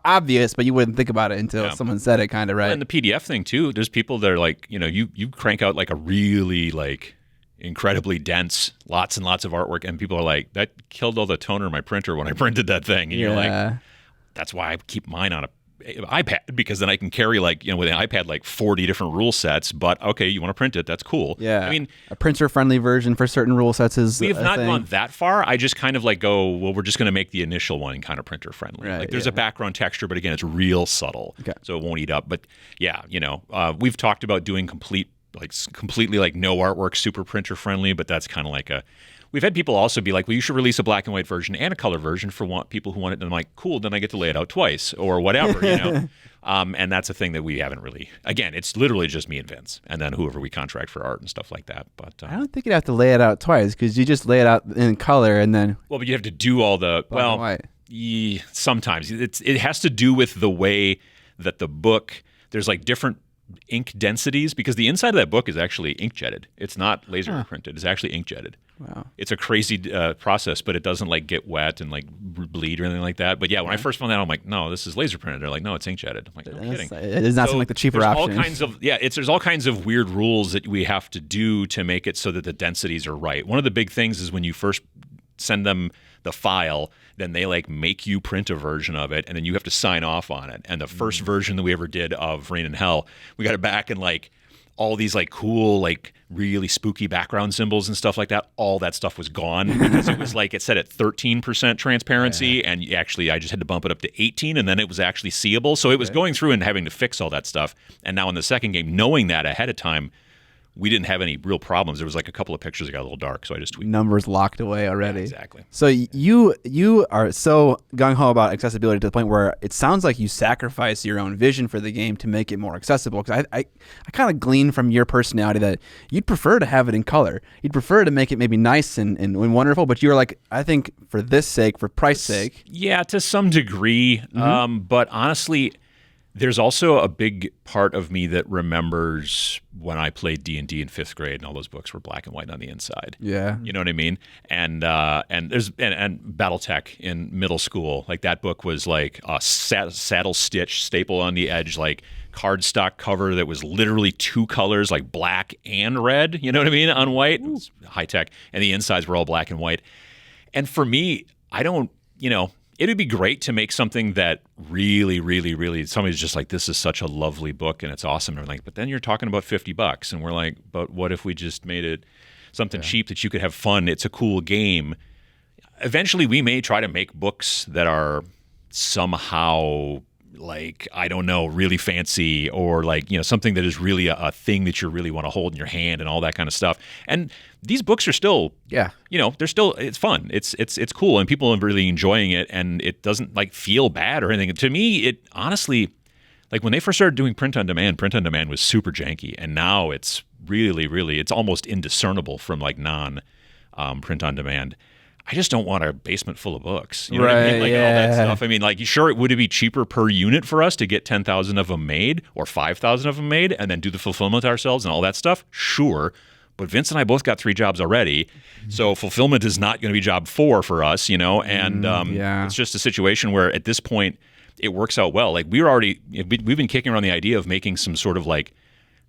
Obvious, but you wouldn't think about it until someone said it, kind of, right?
Well, and the PDF thing too. There's people that are like, you crank out like a really like incredibly dense, lots and lots of artwork, and people are like, that killed all the toner in my printer when I printed that thing. And you're like, that's why I keep mine on a iPad, because then I can carry with an iPad like 40 different rule sets. But okay, you want to print it, that's cool.
Yeah, I mean, a printer friendly version for certain rule sets is
we have not gone that far. I just kind of like go, well, we're just going to make the initial one kind of printer friendly. Right, like there's a background texture, but again, it's real subtle, so it won't eat up. But yeah, we've talked about doing completely like no artwork, super printer friendly, but that's kind of like we've had people also be like, well, you should release a black and white version and a color version for people who want it. And I'm like, cool, then I get to lay it out twice or whatever, and that's a thing that we haven't really, again, it's literally just me and Vince and then whoever we contract for art and stuff like that. But
I don't think you'd have to lay it out twice, because you just lay it out in color and then.
Well, but you have to do all the, sometimes it has to do with the way that the book, there's like different ink densities, because the inside of that book is actually inkjetted. It's not laser printed. It's actually inkjetted.
Wow.
It's a crazy process, but it doesn't like get wet and like bleed or anything like that. But yeah, when I first found that, I'm like, no, this is laser printed. They're like, no, it's inkjetted. I'm like, no kidding.
It does not seem like the cheaper
there's
option.
All kinds of there's all kinds of weird rules that we have to do to make it so that the densities are right. One of the big things is when you first send them the file, then they like make you print a version of it, and then you have to sign off on it. And the first version that we ever did of Rain and Hell, we got it back in like all these like cool, like really spooky background symbols and stuff like that. All that stuff was gone because it was like it said at 13% transparency, and actually I just had to bump it up to 18, and then it was actually seeable. So it was going through and having to fix all that stuff. And now in the second game, knowing that ahead of time, we didn't have any real problems. There was like a couple of pictures that got a little dark, so I just tweaked.
Numbers locked away already.
Yeah, exactly.
So you are so gung-ho about accessibility to the point where it sounds like you sacrifice your own vision for the game to make it more accessible. Because I kind of glean from your personality that you'd prefer to have it in color. You'd prefer to make it maybe nice and wonderful, but you're like, I think for this sake, for price sake.
Yeah, to some degree. But honestly, there's also a big part of me that remembers when I played D&D in 5th grade and all those books were black and white on the inside.
Yeah.
You know what I mean? And BattleTech in middle school, like that book was like a saddle stitch staple on the edge, like cardstock cover that was literally two colors, like black and red, you know what I mean, on white. It was high tech. And the insides were all black and white. And for me, I don't, it would be great to make something that really, really, really, somebody's just like, this is such a lovely book and it's awesome. And we're like, but then you're talking about $50. And we're like, but what if we just made it something cheap that you could have fun? It's a cool game. Eventually, we may try to make books that are somehow like, I don't know, really fancy, or like, something that is really a thing that you really want to hold in your hand and all that kind of stuff. And these books are still, they're still, it's fun. It's cool, and people are really enjoying it, and it doesn't like feel bad or anything. To me, it honestly, like when they first started doing print on demand was super janky, and now it's really, really, it's almost indiscernible from like non print on demand. I just don't want a basement full of books. You know what I mean? Like all that stuff. I mean, like, sure, would it be cheaper per unit for us to get 10,000 of them made or 5,000 of them made and then do the fulfillment ourselves and all that stuff? Sure. But Vince and I both got 3 jobs already. So fulfillment is not going to be job 4 for us, and it's just a situation where at this point it works out well. Like we've been kicking around the idea of making some sort of like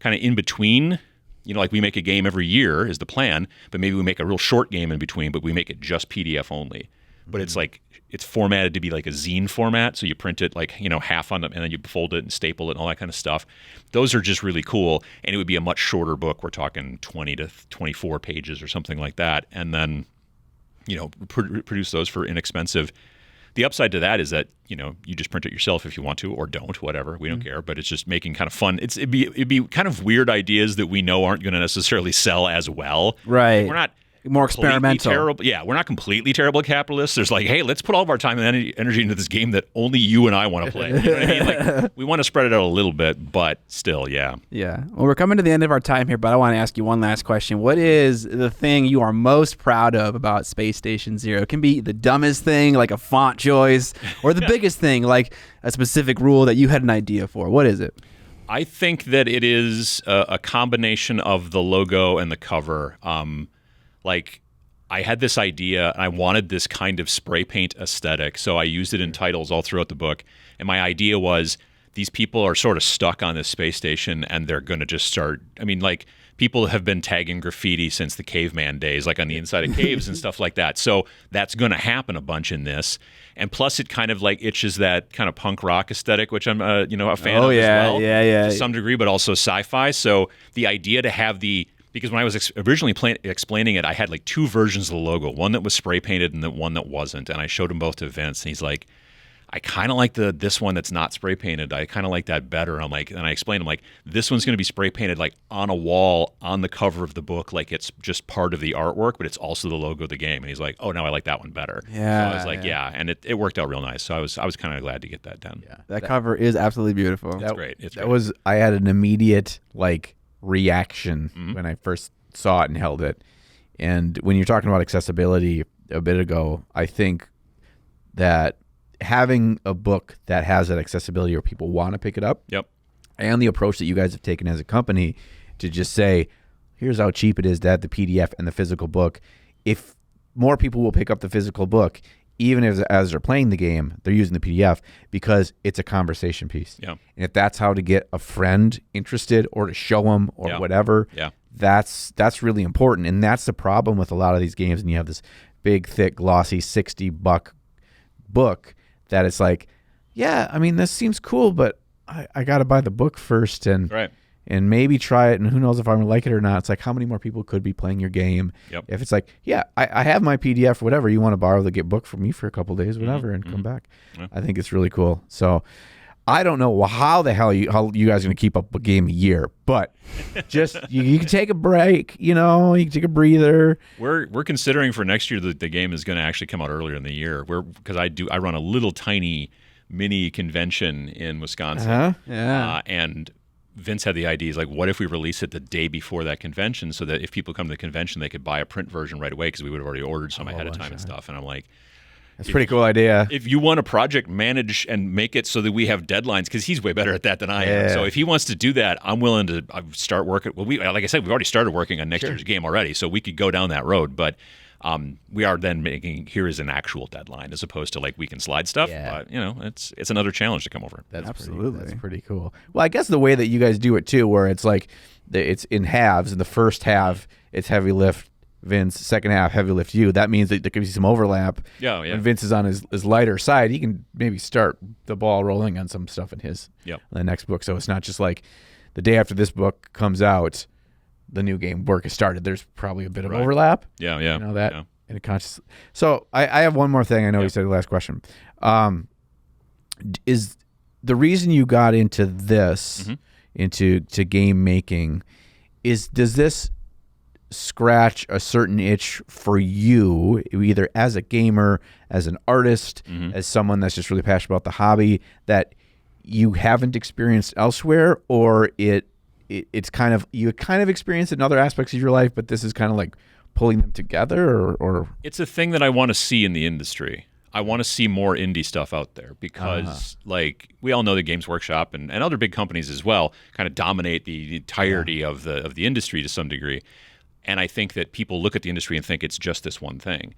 kind of in between. Like we make a game every year is the plan, but maybe we make a real short game in between, but we make it just PDF only. But it's like, it's formatted to be like a zine format. So you print it like, half on them, and then you fold it and staple it and all that kind of stuff. Those are just really cool. And it would be a much shorter book. We're talking 20 to 24 pages or something like that. And then, produce those for inexpensive. The upside to that is that, you just print it yourself if you want to, or don't, whatever. We don't care, but it's just making kind of fun. It'd be kind of weird ideas that we know aren't going to necessarily sell as well.
Right.
We're not
more experimental.
Terrible. Yeah, we're not completely terrible capitalists. There's like, hey, let's put all of our time and energy into this game that only you and I want to play. You know what I mean? Like, we want to spread it out a little bit, but still, yeah.
Yeah. Well, we're coming to the end of our time here, but I want to ask you one last question. What is the thing you are most proud of about Space Station Zero? It can be the dumbest thing, like a font choice, or the biggest thing, like a specific rule that you had an idea for. What is it?
I think that it is a combination of the logo and the cover. Like, I had this idea, and I wanted this kind of spray paint aesthetic, so I used it in titles all throughout the book. And my idea was, these people are sort of stuck on this space station, and they're going to just start, like, people have been tagging graffiti since the caveman days, like on the inside of caves and stuff like that. So that's going to happen a bunch in this. And plus, it kind of like itches that kind of punk rock aesthetic, which I'm, a fan of as well. To some degree, but also sci-fi. So the idea to have because when I was originally explaining it, I had like 2 versions of the logo, one that was spray painted and the one that wasn't. And I showed them both to Vince, and he's like, I kind of like this one that's not spray painted. I kind of like that better. And I'm like, and I explained, I'm like, this one's going to be spray painted like on a wall on the cover of the book, like it's just part of the artwork, but it's also the logo of the game. And he's like, oh, no, I like that one better.
Yeah.
So I was like, yeah, and it worked out real nice. So I was kind of glad to get that done.
Yeah, that cover is absolutely beautiful.
It's great.
I had an immediate like reaction when I first saw it and held it. And when you're talking about accessibility a bit ago, I think that having a book that has that accessibility where people want to pick it up and the approach that you guys have taken as a company to just say, here's how cheap it is to have the PDF and the physical book. If more people will pick up the physical book, even if as they're playing the game, they're using the PDF because it's a conversation piece.
Yeah.
And if that's how to get a friend interested or to show them or whatever, that's really important. And that's the problem with a lot of these games. And you have this big, thick, glossy $60 book that it's like, yeah, I mean, this seems cool, but I got to buy the book first and maybe try it, and who knows if I'm going to like it or not. It's like, how many more people could be playing your game? If it's like, yeah, I have my PDF, whatever, you want to borrow the book from me for a couple of days, whatever, and come back. I think it's really cool. So I don't know how the hell you guys are going to keep up a game a year, but just you can take a break, you can take a breather.
We're considering for next year that the game is going to actually come out earlier in the year. Because I run a little tiny mini convention in Wisconsin, and Vince had the idea, like, what if we release it the day before that convention so that if people come to the convention, they could buy a print version right away because we would have already ordered some ahead of time and stuff. And I'm like,
that's a pretty cool idea.
If you want to project manage and make it so that we have deadlines, because he's way better at that than I am. So if he wants to do that, I'm willing to start working. Well, like I said, we've already started working on next year's game already, so we could go down that road. But we are then making, here is an actual deadline as opposed to like we can slide stuff. But, it's another challenge to come over.
That's pretty cool. Well, I guess the way that you guys do it too, where it's like it's in halves. In the first half, it's heavy lift Vince. Second half, heavy lift you. That means that there could be some overlap. When Vince is on his lighter side, he can maybe start the ball rolling on some stuff in his the next book. So it's not just like the day after this book comes out, the new game work has started. There's probably a bit of overlap. In a conscious. So I have one more thing. I know you said the last question. Is the reason you got into this, into game making, does this scratch a certain itch for you, either as a gamer, as an artist, as someone that's just really passionate about the hobby, that you haven't experienced elsewhere, or it's kind of you kind of experienced it in other aspects of your life, but this is kind of like pulling them together, or
it's a thing that I want to see in the industry. I want to see more indie stuff out there because, like, we all know the Games Workshop and other big companies as well kind of dominate the entirety of the industry to some degree. And I think that people look at the industry and think it's just this one thing.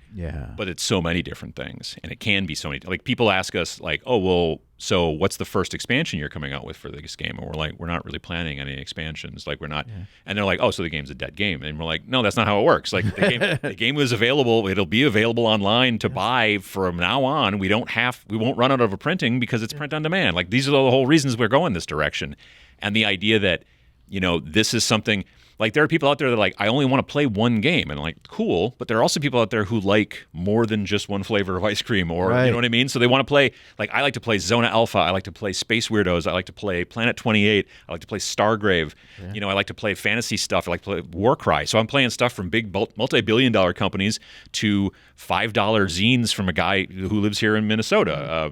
But it's so many different things, and it can be so many. Like, people ask us, like, "Oh, well, so what's the first expansion you're coming out with for this game?" And we're like, "We're not really planning any expansions. Like, we're not." And they're like, "Oh, so the game's a dead game?" And we're like, "No, that's not how it works. Like, the game was available. It'll be available online to buy from now on. We won't run out of a printing because it's print on demand. Like, these are the whole reasons we're going this direction." And the idea that, this is something. Like, there are people out there that are like, I only want to play one game. And I'm like, cool. But there are also people out there who like more than just one flavor of ice cream, or you know what I mean? So they want to play, like, I like to play Zona Alpha. I like to play Space Weirdos. I like to play Planet 28. I like to play Stargrave. I like to play fantasy stuff. I like to play Warcry. So I'm playing stuff from big multi-billion-dollar companies to $5 zines from a guy who lives here in Minnesota.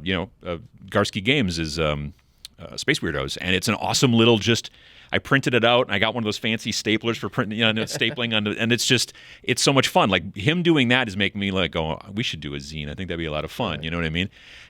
Garsky Games is Space Weirdos. And it's an awesome little I printed it out, and I got one of those fancy staplers for printing, stapling on and it's so much fun. Like, him doing that is making me like, oh, we should do a zine. I think that'd be a lot of fun. You know what I mean?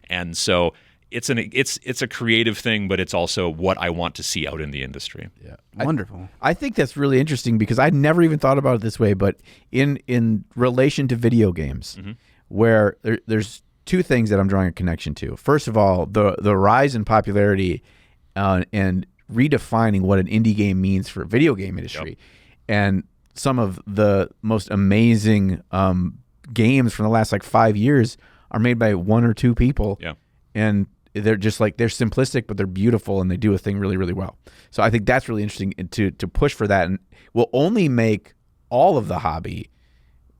And so it's a creative thing, but it's also what I want to see out in the industry.
Wonderful.
I think that's really interesting because I'd never even thought about it this way, but in relation to video games, where there's two things that I'm drawing a connection to. First of all, the rise in popularity and redefining what an indie game means for a video game industry. And some of the most amazing games from the last 5 years are made by one or two people. And they're just they're simplistic, but they're beautiful, and they do a thing really, really well. So I think that's really interesting to push for that, and will only make all of the hobby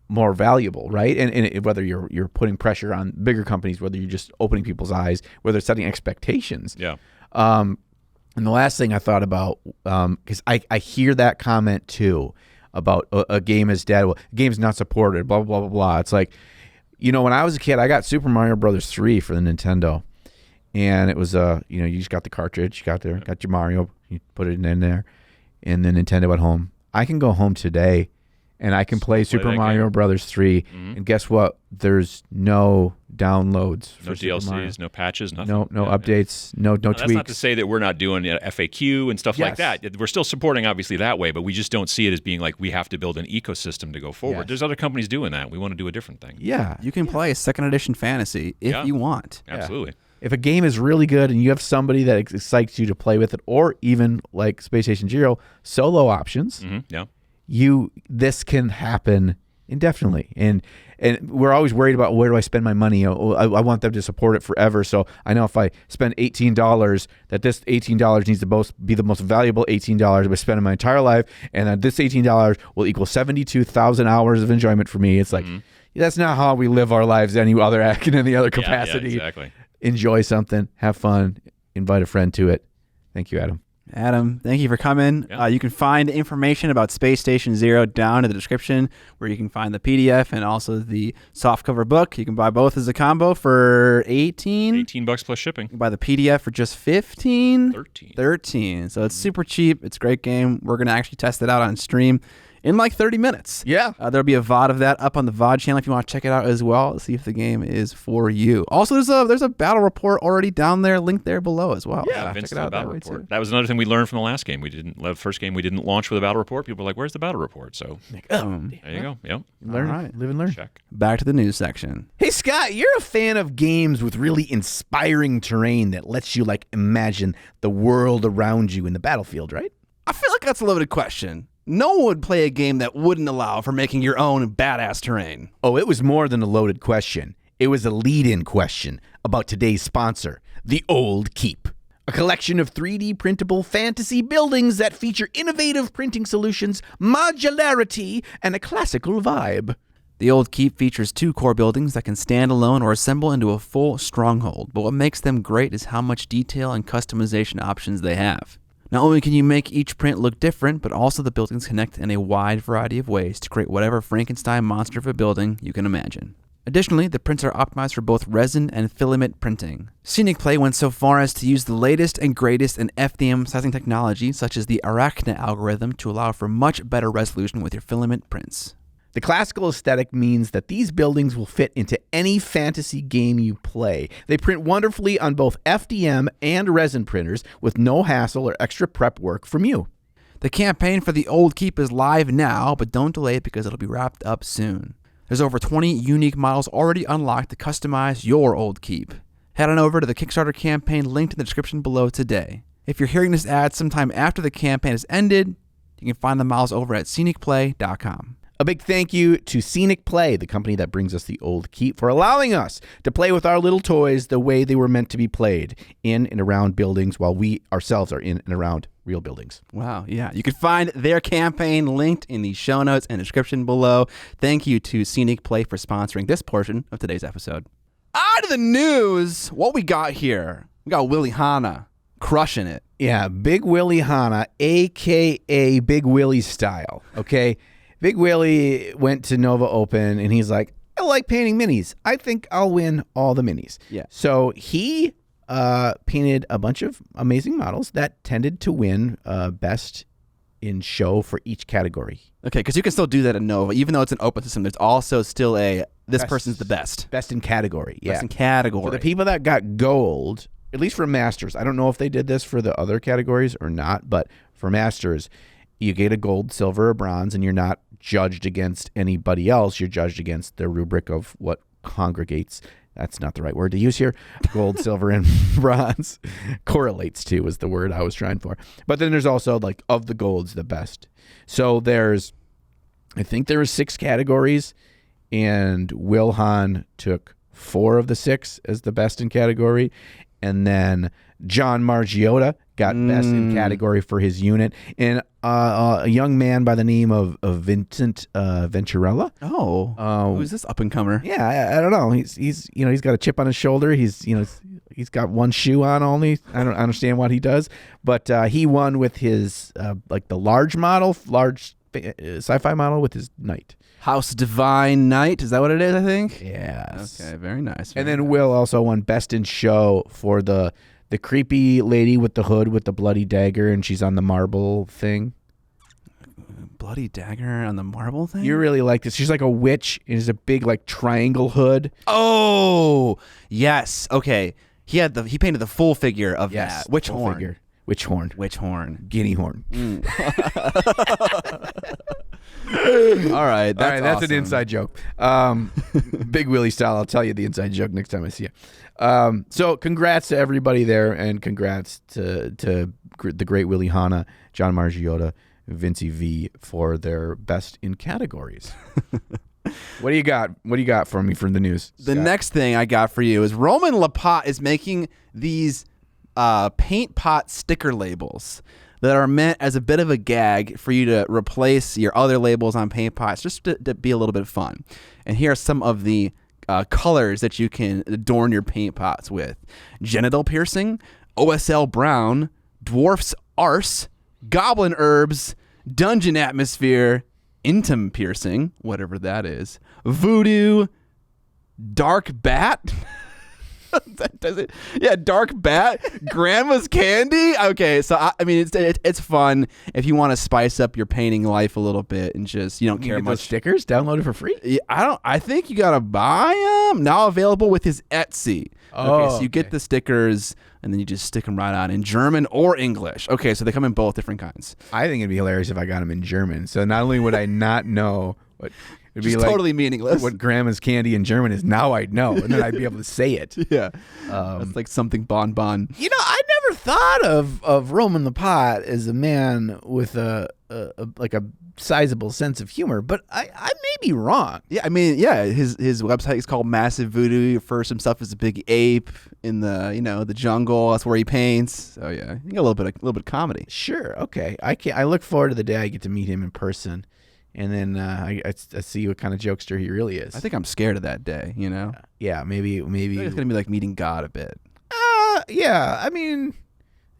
more valuable, right? And whether you're putting pressure on bigger companies, whether you're just opening people's eyes, whether it's setting expectations. And the last thing I thought about, because I hear that comment too about a game is dead. Well, a game's not supported, blah, blah, blah, blah. It's like, when I was a kid, I got Super Mario Brothers 3 for the Nintendo. And it was, you just got the cartridge, got your Mario, you put it in there, and then Nintendo at home. I can go home today and I can play Super
that
Mario
game.
Brothers 3. And guess what? There's no downloads for
No
Super Mario.
DLCs, no patches, nothing.
No updates, no
That's
tweaks.
not to say that we're not doing FAQ and stuff like that. We're still supporting, obviously, that way, but we just don't see it as being like we have to build an ecosystem to go forward.
Yes.
There's other companies doing that. We want to do a different thing.
Yeah.
You can play a second edition fantasy if you want.
Absolutely.
If a game is really good and you have somebody that excites you to play with it, or even like Space Station Zero, solo options, this can happen indefinitely. And we're always worried about where do I spend my money. I want them to support it forever. So I know if I spend $18, that this $18 needs to be the most valuable $18 I spend in my entire life, and that this $18 will equal 72,000 hours of enjoyment for me. It's like, that's not how we live our lives in any other capacity.
Yeah, exactly.
Enjoy something, have fun, invite a friend to it. Thank you, Adam.
Adam, thank you for coming.
Yeah.
You can find information about Space Station Zero down in the description, where you can find the PDF and also the softcover book. You can buy both as a combo for
$18 plus shipping.
You can buy the PDF for just $15.
13.
So it's super cheap. It's a great game. We're going to actually test it out on stream in like 30 minutes.
Yeah.
There'll be a VOD of that up on the VOD channel if you want to check it out as well. See if the game is for you. Also, there's a battle report already down there, linked there below as well.
Yeah, Vince, the battle report. That was another thing we learned from the last game. The first game we didn't launch with a battle report. People were like, "Where's the battle report?" So there you go. Yep.
Learn,
All right.
live and learn.
Check.
Back to the news section.
Hey, Scott, you're a fan of games with really inspiring terrain that lets you imagine the world around you in the battlefield, right?
I feel like that's a loaded question. No one would play a game that wouldn't allow for making your own badass terrain.
Oh, it was more than a loaded question. It was a lead-in question about today's sponsor, The Old Keep. A collection of 3D printable fantasy buildings that feature innovative printing solutions, modularity, and a classical vibe.
The Old Keep features 2 core buildings that can stand alone or assemble into a full stronghold, but what makes them great is how much detail and customization options they have. Not only can you make each print look different, but also the buildings connect in a wide variety of ways to create whatever Frankenstein monster of a building you can imagine. Additionally, the prints are optimized for both resin and filament printing. Scenic Play went so far as to use the latest and greatest in FDM sizing technology, such as the Arachne algorithm, to allow for much better resolution with your filament prints.
The classical aesthetic means that these buildings will fit into any fantasy game you play. They print wonderfully on both FDM and resin printers with no hassle or extra prep work from you.
The campaign for the Old Keep is live now, but don't delay it because it'll be wrapped up soon. There's over 20 unique models already unlocked to customize your Old Keep. Head on over to the Kickstarter campaign linked in the description below today. If you're hearing this ad sometime after the campaign has ended, you can find the models over at scenicplay.com.
A big thank you to Scenic Play, the company that brings us the Old Keep, for allowing us to play with our little toys the way they were meant to be played, in and around buildings, while we ourselves are in and around real buildings.
Wow, yeah. You can find their campaign linked in the show notes and description below. Thank you to Scenic Play for sponsoring this portion of today's episode. On to the news. What we got here? We got Willie Hanna crushing it.
Yeah, Big Willie Hanna, a.k.a. Big Willie style, okay? Big Willie went to Nova Open, and he's like, I like painting minis. I think I'll win all the minis.
Yeah.
So he painted a bunch of amazing models that tended to win best in show for each category.
Okay, because you can still do that at Nova. Even though it's an open system, there's also still this person's the best.
Best in category, yeah.
Best in category.
For the people that got gold, at least for Masters, I don't know if they did this for the other categories or not, but for Masters, you get a gold, silver, or bronze, and you're not judged against anybody else. You're judged against the rubric of what congregates. That's not the right word to use here. Gold, silver, and bronze. Correlates to is the word I was trying for. But then there's also, of the golds, the best. So I think there were 6 categories, and Wilhan took 4 of the 6 as the best in category. And then John Margiotta got best in category for his unit. And a young man by the name of Vincent Venturella.
Oh, who's this up and comer?
Yeah, I don't know. He's got a chip on his shoulder. He's got one shoe on only. I don't understand what he does, but he won with his the large sci-fi model with his knight.
House Divine Knight, is that what it is, I think?
Yes.
Okay, very nice.
And then Will also won best in show for the creepy lady with the hood with the bloody dagger, and she's on the marble thing.
bloody dagger on the marble thing?
You really like this. She's like a witch. It is a big like triangle hood.
Oh, yes. Okay. He painted the full figure of that. Witch
full
horn.
figure. Witch horn.
Witch horn.
Guinea horn.
All right. That's
That's
awesome.
an inside joke. Big Willie style. I'll tell you the inside joke next time I see you. So congrats to everybody there, and congrats to the great Willie Hanna, John Margiotta, Vincy V for their best in categories. What do you got? What do you got for me from the news?
The
Scott?
next thing I got for you is Roman Lappat is making these paint pot sticker labels that are meant as a bit of a gag for you to replace your other labels on paint pots, just to be a little bit fun. And here are some of the colors that you can adorn your paint pots with: genital piercing, OSL brown, dwarf's arse, goblin herbs, dungeon atmosphere, intim piercing, whatever that is, voodoo, dark bat. That does it. Yeah, dark bat, grandma's candy. Okay, so I mean, it's fun if you want to spice up your painting life a little bit and just you don't
You
care
get those
much.
stickers downloaded for free.
Yeah, I think you gotta buy them now. Available with his Etsy. Okay, so you get the stickers and then you just stick them right on in German or English. Okay, so they come in both different kinds.
I think it'd be hilarious if I got them in German. So not only would I not know what it'd be
Just
like
totally meaningless.
what grandma's candy in German is, now I'd know, and then I'd be able to say it.
Yeah, it's like something bonbon.
You know, I never thought of Roman the Pot as a man with a sizable sense of humor, but I may be wrong.
Yeah, I mean, yeah, his website is called Massive Voodoo. He refers to himself as a big ape in the the jungle. That's where he paints. So yeah, you got a little bit of comedy.
Sure, okay. I look forward to the day I get to meet him in person, and then I see what kind of jokester he really is.
I think I'm scared of that day. You know,
yeah, maybe
I think it's gonna be like meeting God a bit.
yeah. I mean,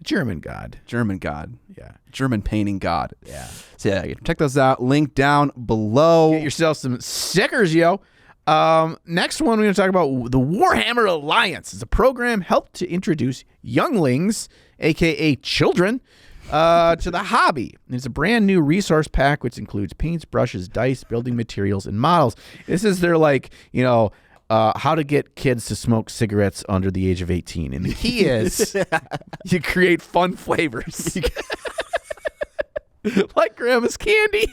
German God.
German God.
Yeah.
German painting God.
Yeah.
So yeah, check those out. Link down below.
Get yourself some stickers, yo. Next one, we're going to talk about the Warhammer Alliance. It's a program helped to introduce younglings, a.k.a. children, to the hobby. And it's a brand new resource pack, which includes paints, brushes, dice, building materials, and models. This is their, how to get kids to smoke cigarettes under the age of 18. And the key is you create fun flavors. Like grandma's candy.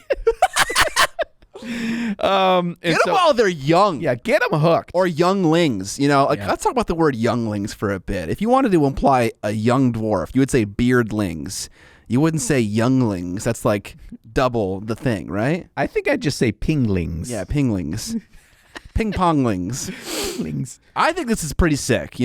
Get them while they're young.
Yeah, get them hooked.
Or younglings. Let's talk about the word younglings for a bit. If you wanted to imply a young dwarf, you would say beardlings. You wouldn't say younglings. That's like double the thing, right?
I think I'd just say pinglings.
Yeah, pinglings. Ping-ponglings.
Pinglings.
I think this is pretty sick.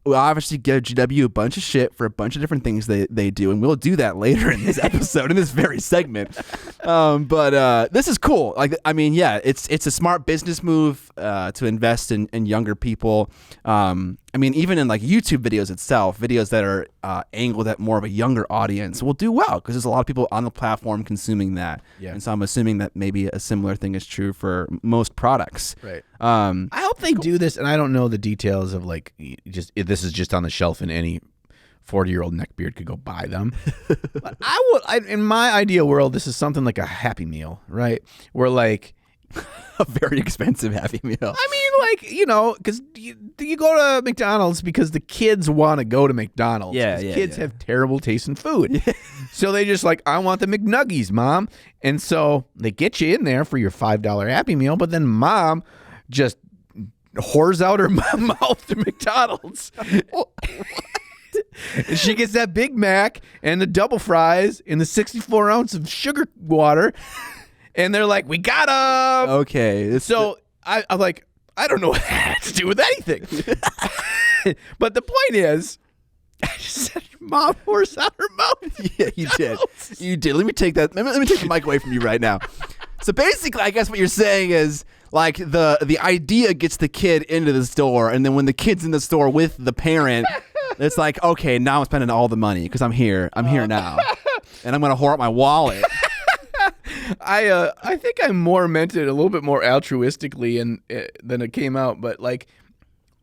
We'll obviously give GW a bunch of shit for a bunch of different things they do, and we'll do that later in this episode, in this very segment. But this is cool. It's a smart business move to invest in younger people. Even in YouTube videos itself, videos that are angled at more of a younger audience will do well because there's a lot of people on the platform consuming that. Yeah. And so I'm assuming that maybe a similar thing is true for most products.
Right. I hope they do this, and I don't know the details of this is just on the shelf and any 40-year-old neckbeard could go buy them. But in my ideal world, this is something like a Happy Meal, right? Where
a very expensive Happy Meal.
I mean, because you go to McDonald's because the kids want to go to McDonald's.
Yeah,
kids have terrible taste in food. So they just I want the McNuggies, Mom. And so they get you in there for your $5 Happy Meal, but then Mom just whores out her mouth to McDonald's. And she gets that Big Mac and the double fries and the 64 ounce of sugar water. And they're like, we got them.
Okay.
So I'm like, I don't know what that has to do with anything. But the point is, I just said, Mom whores out her mouth.
Yeah, you did. You did. Let me take that. Let me take the mic away from you right now. So basically, I guess what you're saying is the idea gets the kid into the store, and then when the kid's in the store with the parent, it's like, okay, now I'm spending all the money because I'm here. I'm here now, and I'm gonna whore out my wallet.
I think I more meant it a little bit more altruistically than it came out, but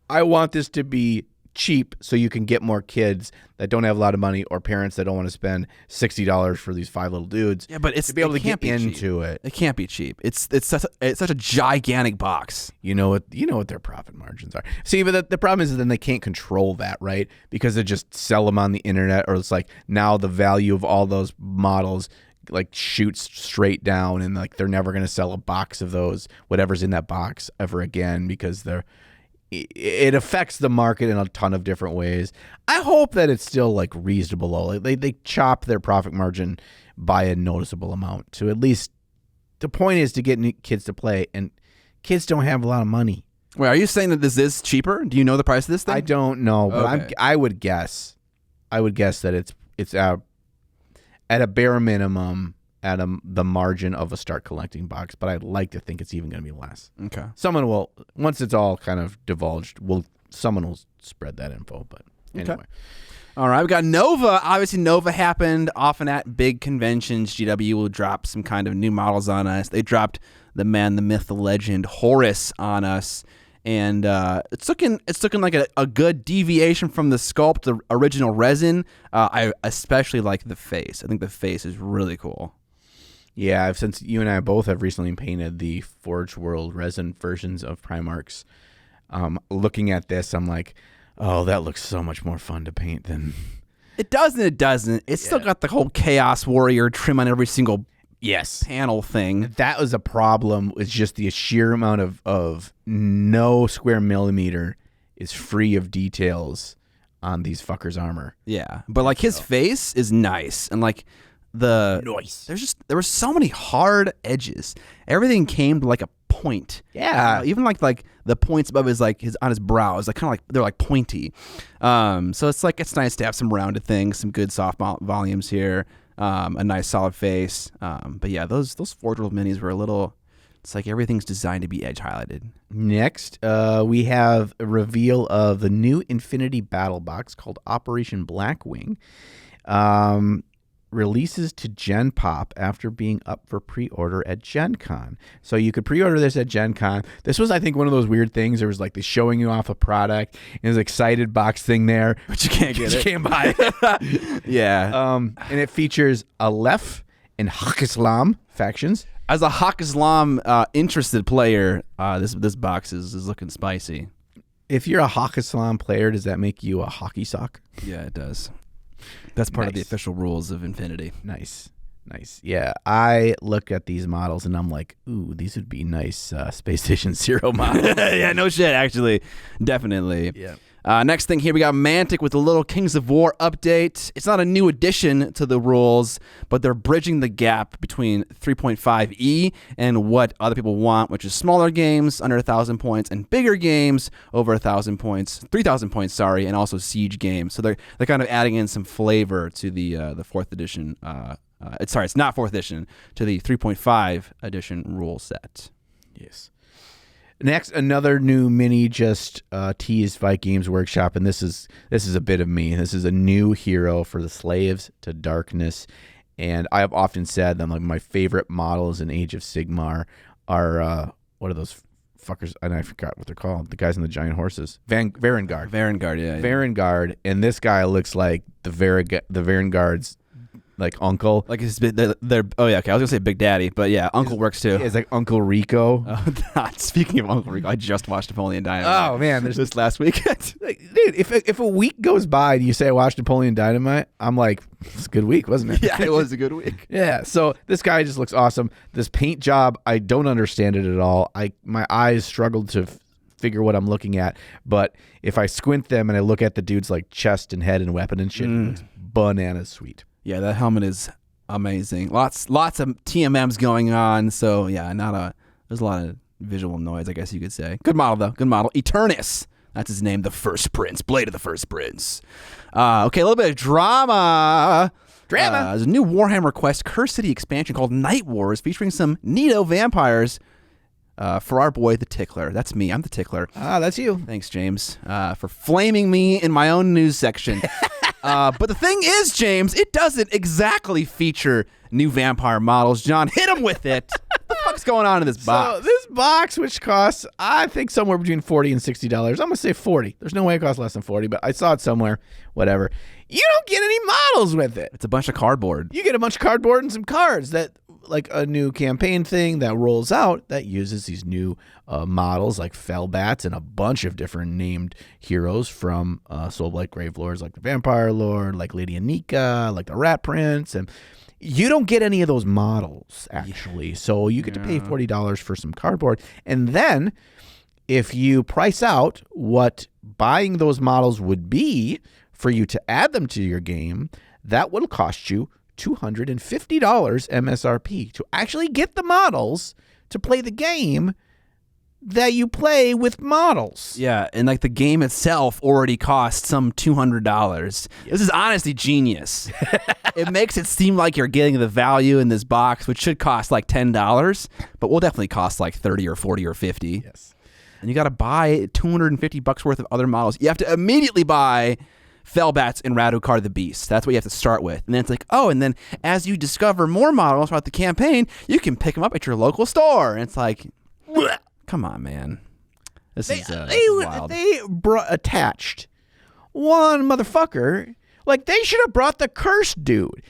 I want this to be cheap so you can get more kids that don't have a lot of money or parents that don't want to spend $60 for these 5 little dudes.
Yeah, but
to be able to get into it.
It can't be cheap. It's such a gigantic box.
You know what their profit margins are. See, but the problem is then they can't control that, right? Because they just sell them on the internet, or it's like now the value of all those models like shoots straight down, and like they're never going to sell a box of those, whatever's in that box, ever again, because it affects the market in a ton of different ways. I hope that it's still like reasonable low. Like they chop their profit margin by a noticeable amount to at least. The point is to get kids to play, and kids don't have a lot of money.
Wait, are you saying that this is cheaper? Do you know the price of this thing?
I don't know, but I would guess that it's at a bare minimum at the margin of a start collecting box, but I'd like to think it's even going to be less.
Okay.
Someone will, once it's all kind of divulged, someone will spread that info, but anyway.
Okay. All right, we got Nova. Obviously, Nova happened often at big conventions. GW will drop some kind of new models on us. They dropped the man, the myth, the legend, Horus on us. And it's looking like a good deviation from the sculpt, the original resin. I especially like the face. I think the face is really cool.
Yeah, since you and I both have recently painted the Forge World resin versions of Primarchs, looking at this, I'm like, oh, that looks so much more fun to paint than...
It does and it doesn't. It's still got the whole Chaos Warrior trim on every single panel thing.
That was a problem. It's just the sheer amount of no square millimeter is free of details on these fuckers' armor.
Yeah, but like his face is nice, and like there were so many hard edges. Everything came to like a point.
Yeah,
even like the points above his on his brows, like kind of like they're like pointy. So it's nice to have some rounded things, some good soft volumes here. A nice solid face. But yeah, those Forge World minis were a little. It's like everything's designed to be edge highlighted.
Next, we have a reveal of the new Infinity Battlebox called Operation Blackwing. Releases to Gen Pop after being up for pre-order at Gen Con. So you could pre-order this at Gen Con. This was, I think, one of those weird things. There was like they showing you off a product, and there's an excited box thing there,
but you can't get it.
You can't buy it.
Yeah.
And it features Aleph and Haq Islam factions.
As a Haq Islam interested player, this box is looking spicy.
If you're a Haq Islam player, does that make you a hockey sock?
Yeah, it does. That's part of the official rules of Infinity.
Nice. Yeah, I look at these models and I'm like, ooh, these would be nice Space Station Zero models.
Yeah, no shit, actually. Definitely.
Yeah.
Next thing here, we got Mantic with a little Kings of War update. It's not a new addition to the rules, but they're bridging the gap between 3.5e and what other people want, which is smaller games under 1,000 points and bigger games over 1,000 points, 3,000 points, sorry, and also siege games. So they're kind of adding in some flavor to the 4th edition. It's not 4th edition, to the 3.5 edition rule set.
Yes. Next, another new mini just teased by Games Workshop, and this is a bit of me. This is a new hero for the Slaves to Darkness, and I have often said that like my favorite models in Age of Sigmar are what are those fuckers? And I forgot what they're called. The guys on the giant horses, Varengard.
Varengard, yeah.
Varengard, and this guy looks like the Varengard's like uncle.
Like they're oh yeah, okay. I was gonna say Big Daddy, but yeah, Uncle works too.
It's like Uncle Rico.
Speaking of Uncle Rico, I just watched Napoleon Dynamite.
Oh man,
this last weekend.
Dude, if a week goes by and you say I watched Napoleon Dynamite, I'm like, it's a good week, wasn't it?
Yeah, it was a good week.
Yeah. So this guy just looks awesome. This paint job, I don't understand it at all. My eyes struggled to figure what I'm looking at, but if I squint them and I look at the dude's like chest and head and weapon and shit, it looks bananas sweet.
Yeah, that helmet is amazing. Lots of TMMs going on. So yeah, there's a lot of visual noise, I guess you could say. Good model though. Good model. Eternus. That's his name. The First Prince. Blade of the First Prince. Okay, a little bit of drama. There's a new Warhammer Quest Curse City expansion called Nightwars, featuring some neato vampires. For our boy, the Tickler. That's me. I'm the Tickler.
That's you.
Thanks, James, for flaming me in my own news section. But the thing is, James, it doesn't exactly feature new vampire models. John, hit him with it. What the fuck's going on in this box?
So this box, which costs, I think, somewhere between $40 and $60. I'm going to say 40. There's no way it costs less than 40, but I saw it somewhere. Whatever. You don't get any models with it.
It's a bunch of cardboard.
You get a bunch of cardboard and some cards that, like a new campaign thing that rolls out that uses these new models like Fellbats and a bunch of different named heroes from Soulblight Gravelords, like the Vampire Lord, like Lady Anika, like the Rat Prince, and you don't get any of those models, actually. So you get to pay $40 for some cardboard. And then if you price out what buying those models would be for you to add them to your game, that will cost you $250 MSRP to actually get the models to play the game that you play with models.
Yeah, and like the game itself already costs some $200. This is honestly genius. It makes it seem like you're getting the value in this box, which should cost like $10, but will definitely cost like $30 or $40 or $50.
Yes.
And you got to buy $250 worth of other models. You have to immediately buy Fellbats and Radukar the Beast. That's what you have to start with. And then it's like, oh, and then as you discover more models throughout the campaign, you can pick them up at your local store. And it's like, come on, man. This is wild.
They attached one motherfucker. Like, they should have brought the cursed dude.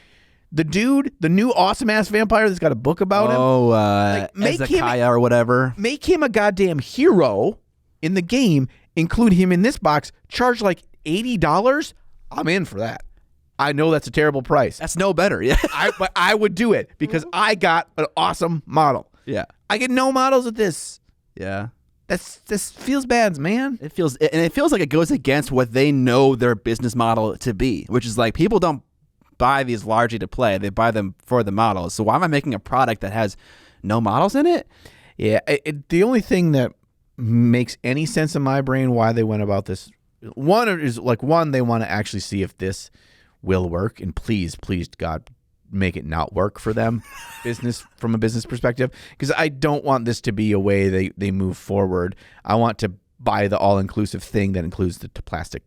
The new awesome-ass vampire that's got a book about him.
Oh,
make
Ezekiah or whatever.
Make him a goddamn hero in the game. Include him in this box. Charge like $80. I'm in for that. I know that's a terrible price.
That's no better, yeah.
But I would do it because I got an awesome model.
Yeah.
I get no models with this.
Yeah.
This feels bad, man.
It feels like it goes against what they know their business model to be, which is like people don't buy these largely to play. They buy them for the models. So why am I making a product that has no models in it?
Yeah. The only thing that makes any sense in my brain why they went about this, one, they want to actually see if this will work, and please God, make it not work for them from a business perspective, because I don't want this to be a way they move forward. I want to buy the all-inclusive thing that includes the plastic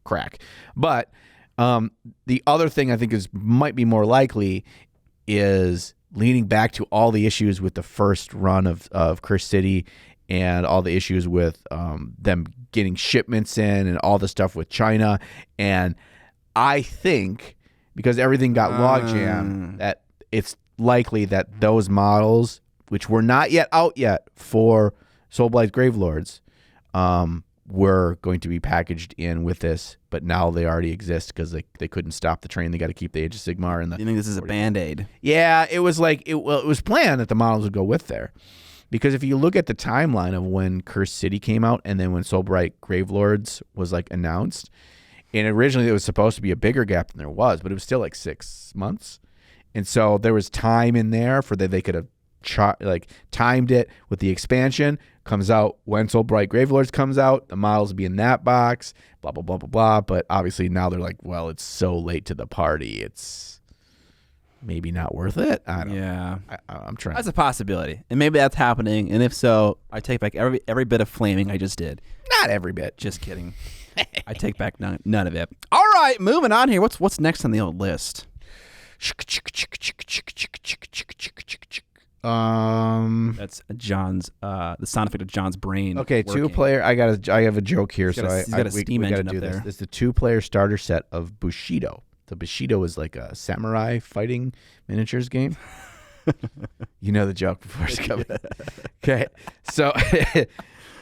crack. But the other thing I think might be more likely is leading back to all the issues with the first run of Curse City and all the issues with them getting shipments in and all the stuff with China. And I think because everything got logjam, that it's likely that those models, which were not yet out yet for Soulblight Gravelords, were going to be packaged in with this, but now they already exist because they couldn't stop the train. They got to keep the Age of Sigmar. And
you think this is a Band-Aid?
Yeah, it was like it was planned that the models would go with there. Because if you look at the timeline of when Curse City came out and then when Soulblight Gravelords was like announced, and originally it was supposed to be a bigger gap than there was, but it was still like 6 months. And so there was time in there for that they could have timed it with the expansion. Comes out when Soulblight Gravelords comes out, the models will be in that box, blah, blah, blah, blah, blah. But obviously now they're like, well, it's so late to the party. It's maybe not worth it. I don't know. I'm trying.
That's a possibility. And maybe that's happening. And if so, I take back every bit of flaming I just did.
Not every bit.
Just kidding. I take back none of it. All right, moving on here. What's next on the old list? That's John's the sound effect of John's brain.
Okay,
working.
2-player. I have a joke here,
He's got a steam engine up there.
This is the 2-player starter set of Bushido. So Bushido is like a samurai fighting miniatures game. You know the joke before it's coming. Okay, so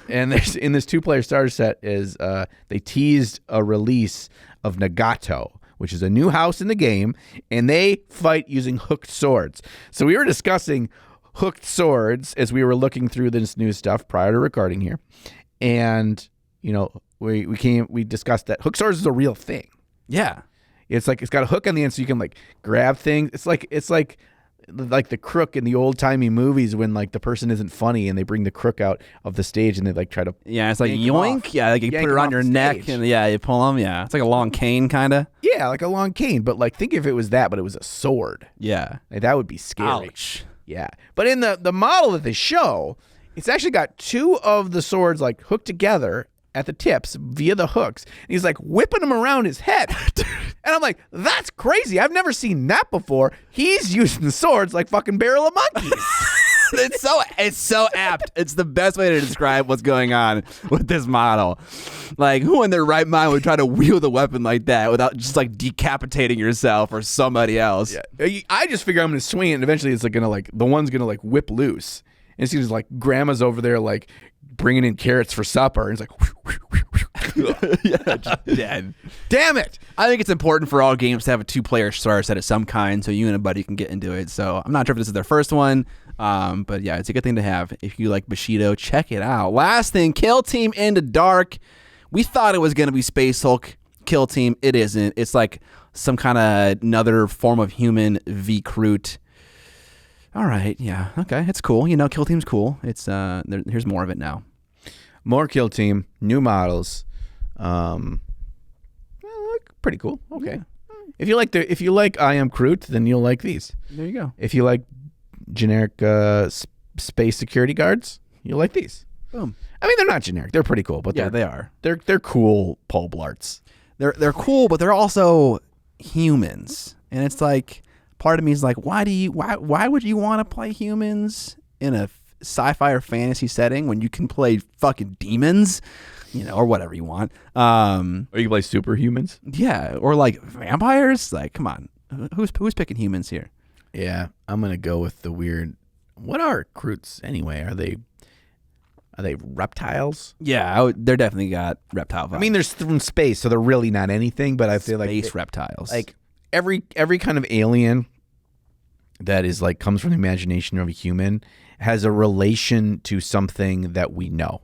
and there's in this 2-player starter set is they teased a release of Nagato, which is a new house in the game, and they fight using hooked swords. So we were discussing hooked swords as we were looking through this new stuff prior to recording here, and we discussed that hooked swords is a real thing.
Yeah.
It's like it's got a hook on the end so you can like grab things. It's like the crook in the old timey movies when like the person isn't funny and they bring the crook out of the stage and they like try to
it's like yoink. Yeah, like you put it around your neck and you pull them. Yeah, it's like a long cane kind of.
Yeah, like a long cane. But like think if it was that, but it was a sword.
Yeah,
like, that would be scary.
Ouch.
Yeah, but in the model that they show, it's actually got 2 of the swords like hooked together at the tips via the hooks. And he's like whipping them around his head. And I'm like, that's crazy. I've never seen that before. He's using the swords like fucking barrel of monkeys.
It's so apt. It's the best way to describe what's going on with this model. Like, who in their right mind would try to wield a weapon like that without just like decapitating yourself or somebody else?
Yeah. I just figure I'm going to swing it, and eventually it's like going to like the one's going to like whip loose, and it's just like grandma's over there like bringing in carrots for supper, and it's like
Yeah, just dead.
Damn it.
I think it's important for all games to have a 2-player starter set of some kind so you and a buddy can get into it. So I'm not sure if this is their first one, but yeah, it's a good thing to have. If you like Bushido, check it out. Last thing, Kill Team Into Dark. We thought it was going to be Space Hulk Kill Team. It isn't. It's like some kind of another form of human V-Crute. All right, yeah, okay, it's cool. You know, Kill Team's cool. It's here's more of it now.
More Kill Team, new models. Pretty cool. Okay. Yeah. If you like I Am Groot, then you'll like these.
There you go.
If you like generic space security guards, you'll like these.
Boom.
I mean, they're not generic. They're pretty cool, but
they are.
They're cool pole blarts.
They're cool, but they're also humans, and it's like part of me is like, why would you want to play humans in a sci-fi or fantasy setting when you can play fucking demons? You know, or whatever you want.
Or you can play superhumans.
Yeah, or like vampires. Like, come on, who's picking humans here?
Yeah, I'm gonna go with the weird. What are Croots anyway? Are they reptiles?
Yeah, they're definitely got reptile vibes.
I mean, they're from space, so they're really not anything. But I feel like
space reptiles.
Like every kind of alien that is like comes from the imagination of a human has a relation to something that we know.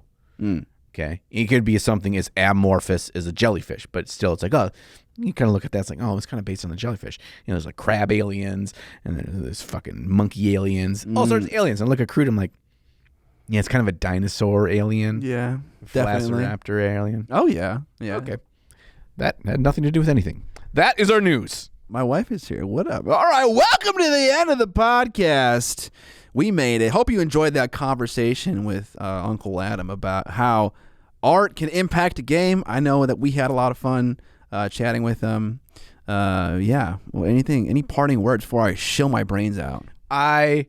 Okay, it could be something as amorphous as a jellyfish, but still, it's like, oh, you kind of look at that, it's like, oh, it's kind of based on the jellyfish. You know, there's like crab aliens, and there's fucking monkey aliens, all sorts of aliens. And I look at Groot, I'm like, yeah, it's kind of a dinosaur alien.
Yeah, definitely.
Velociraptor alien.
Oh yeah, yeah.
Okay, that had nothing to do with anything. That is our news.
My wife is here. What up? All right, welcome to the end of the podcast. We made it. Hope you enjoyed that conversation with Uncle Adam about how art can impact a game. I know that we had a lot of fun chatting with him. Yeah. Well, any parting words before I shill my brains out?
I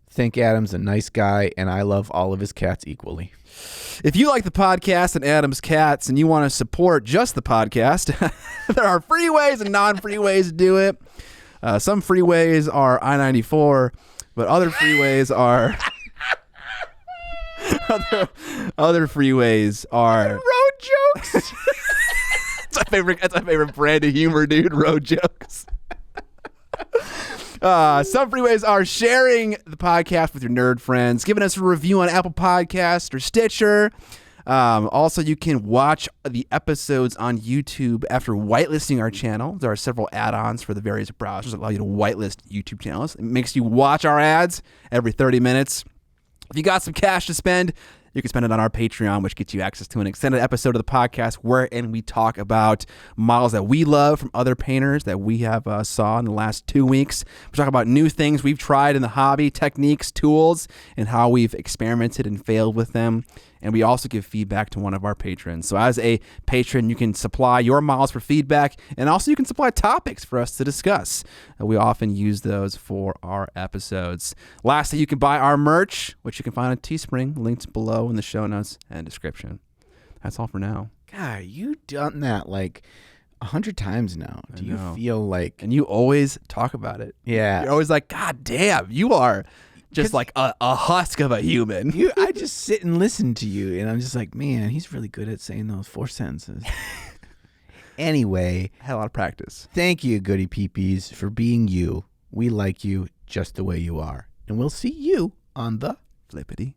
think Adam's a nice guy, and I love all of his cats equally.
If you like the podcast and Adam's cats and you want to support just the podcast, there are free ways and non-free ways to do it. Some free ways are I-94, but other free ways are... other freeways are
road jokes.
That's my favorite brand of humor, dude. Road jokes. Some freeways are sharing the podcast with your nerd friends, giving us a review on Apple Podcasts or Stitcher. Also, you can watch the episodes on YouTube after whitelisting our channel. There are several add-ons for the various browsers that allow you to whitelist YouTube channels. It makes you watch our ads every 30 minutes. If you got some cash to spend, you can spend it on our Patreon, which gets you access to an extended episode of the podcast wherein we talk about models that we love from other painters that we have saw in the last 2 weeks. We talk about new things we've tried in the hobby, techniques, tools, and how we've experimented and failed with them. And we also give feedback to one of our patrons. So as a patron, you can supply your models for feedback, and also you can supply topics for us to discuss. We often use those for our episodes. Lastly, you can buy our merch, which you can find on Teespring, linked below in the show notes and description. That's all for now.
God, you've done that like 100 times now. Do you feel like...
And you always talk about it.
Yeah.
You're always like, God damn, you are... just like a husk of a human.
I just sit and listen to you, and I'm just like, man, he's really good at saying those 4 sentences. Anyway.
I had a lot of practice.
Thank you, Goody Peepees, for being you. We like you just the way you are. And we'll see you on the
Flippity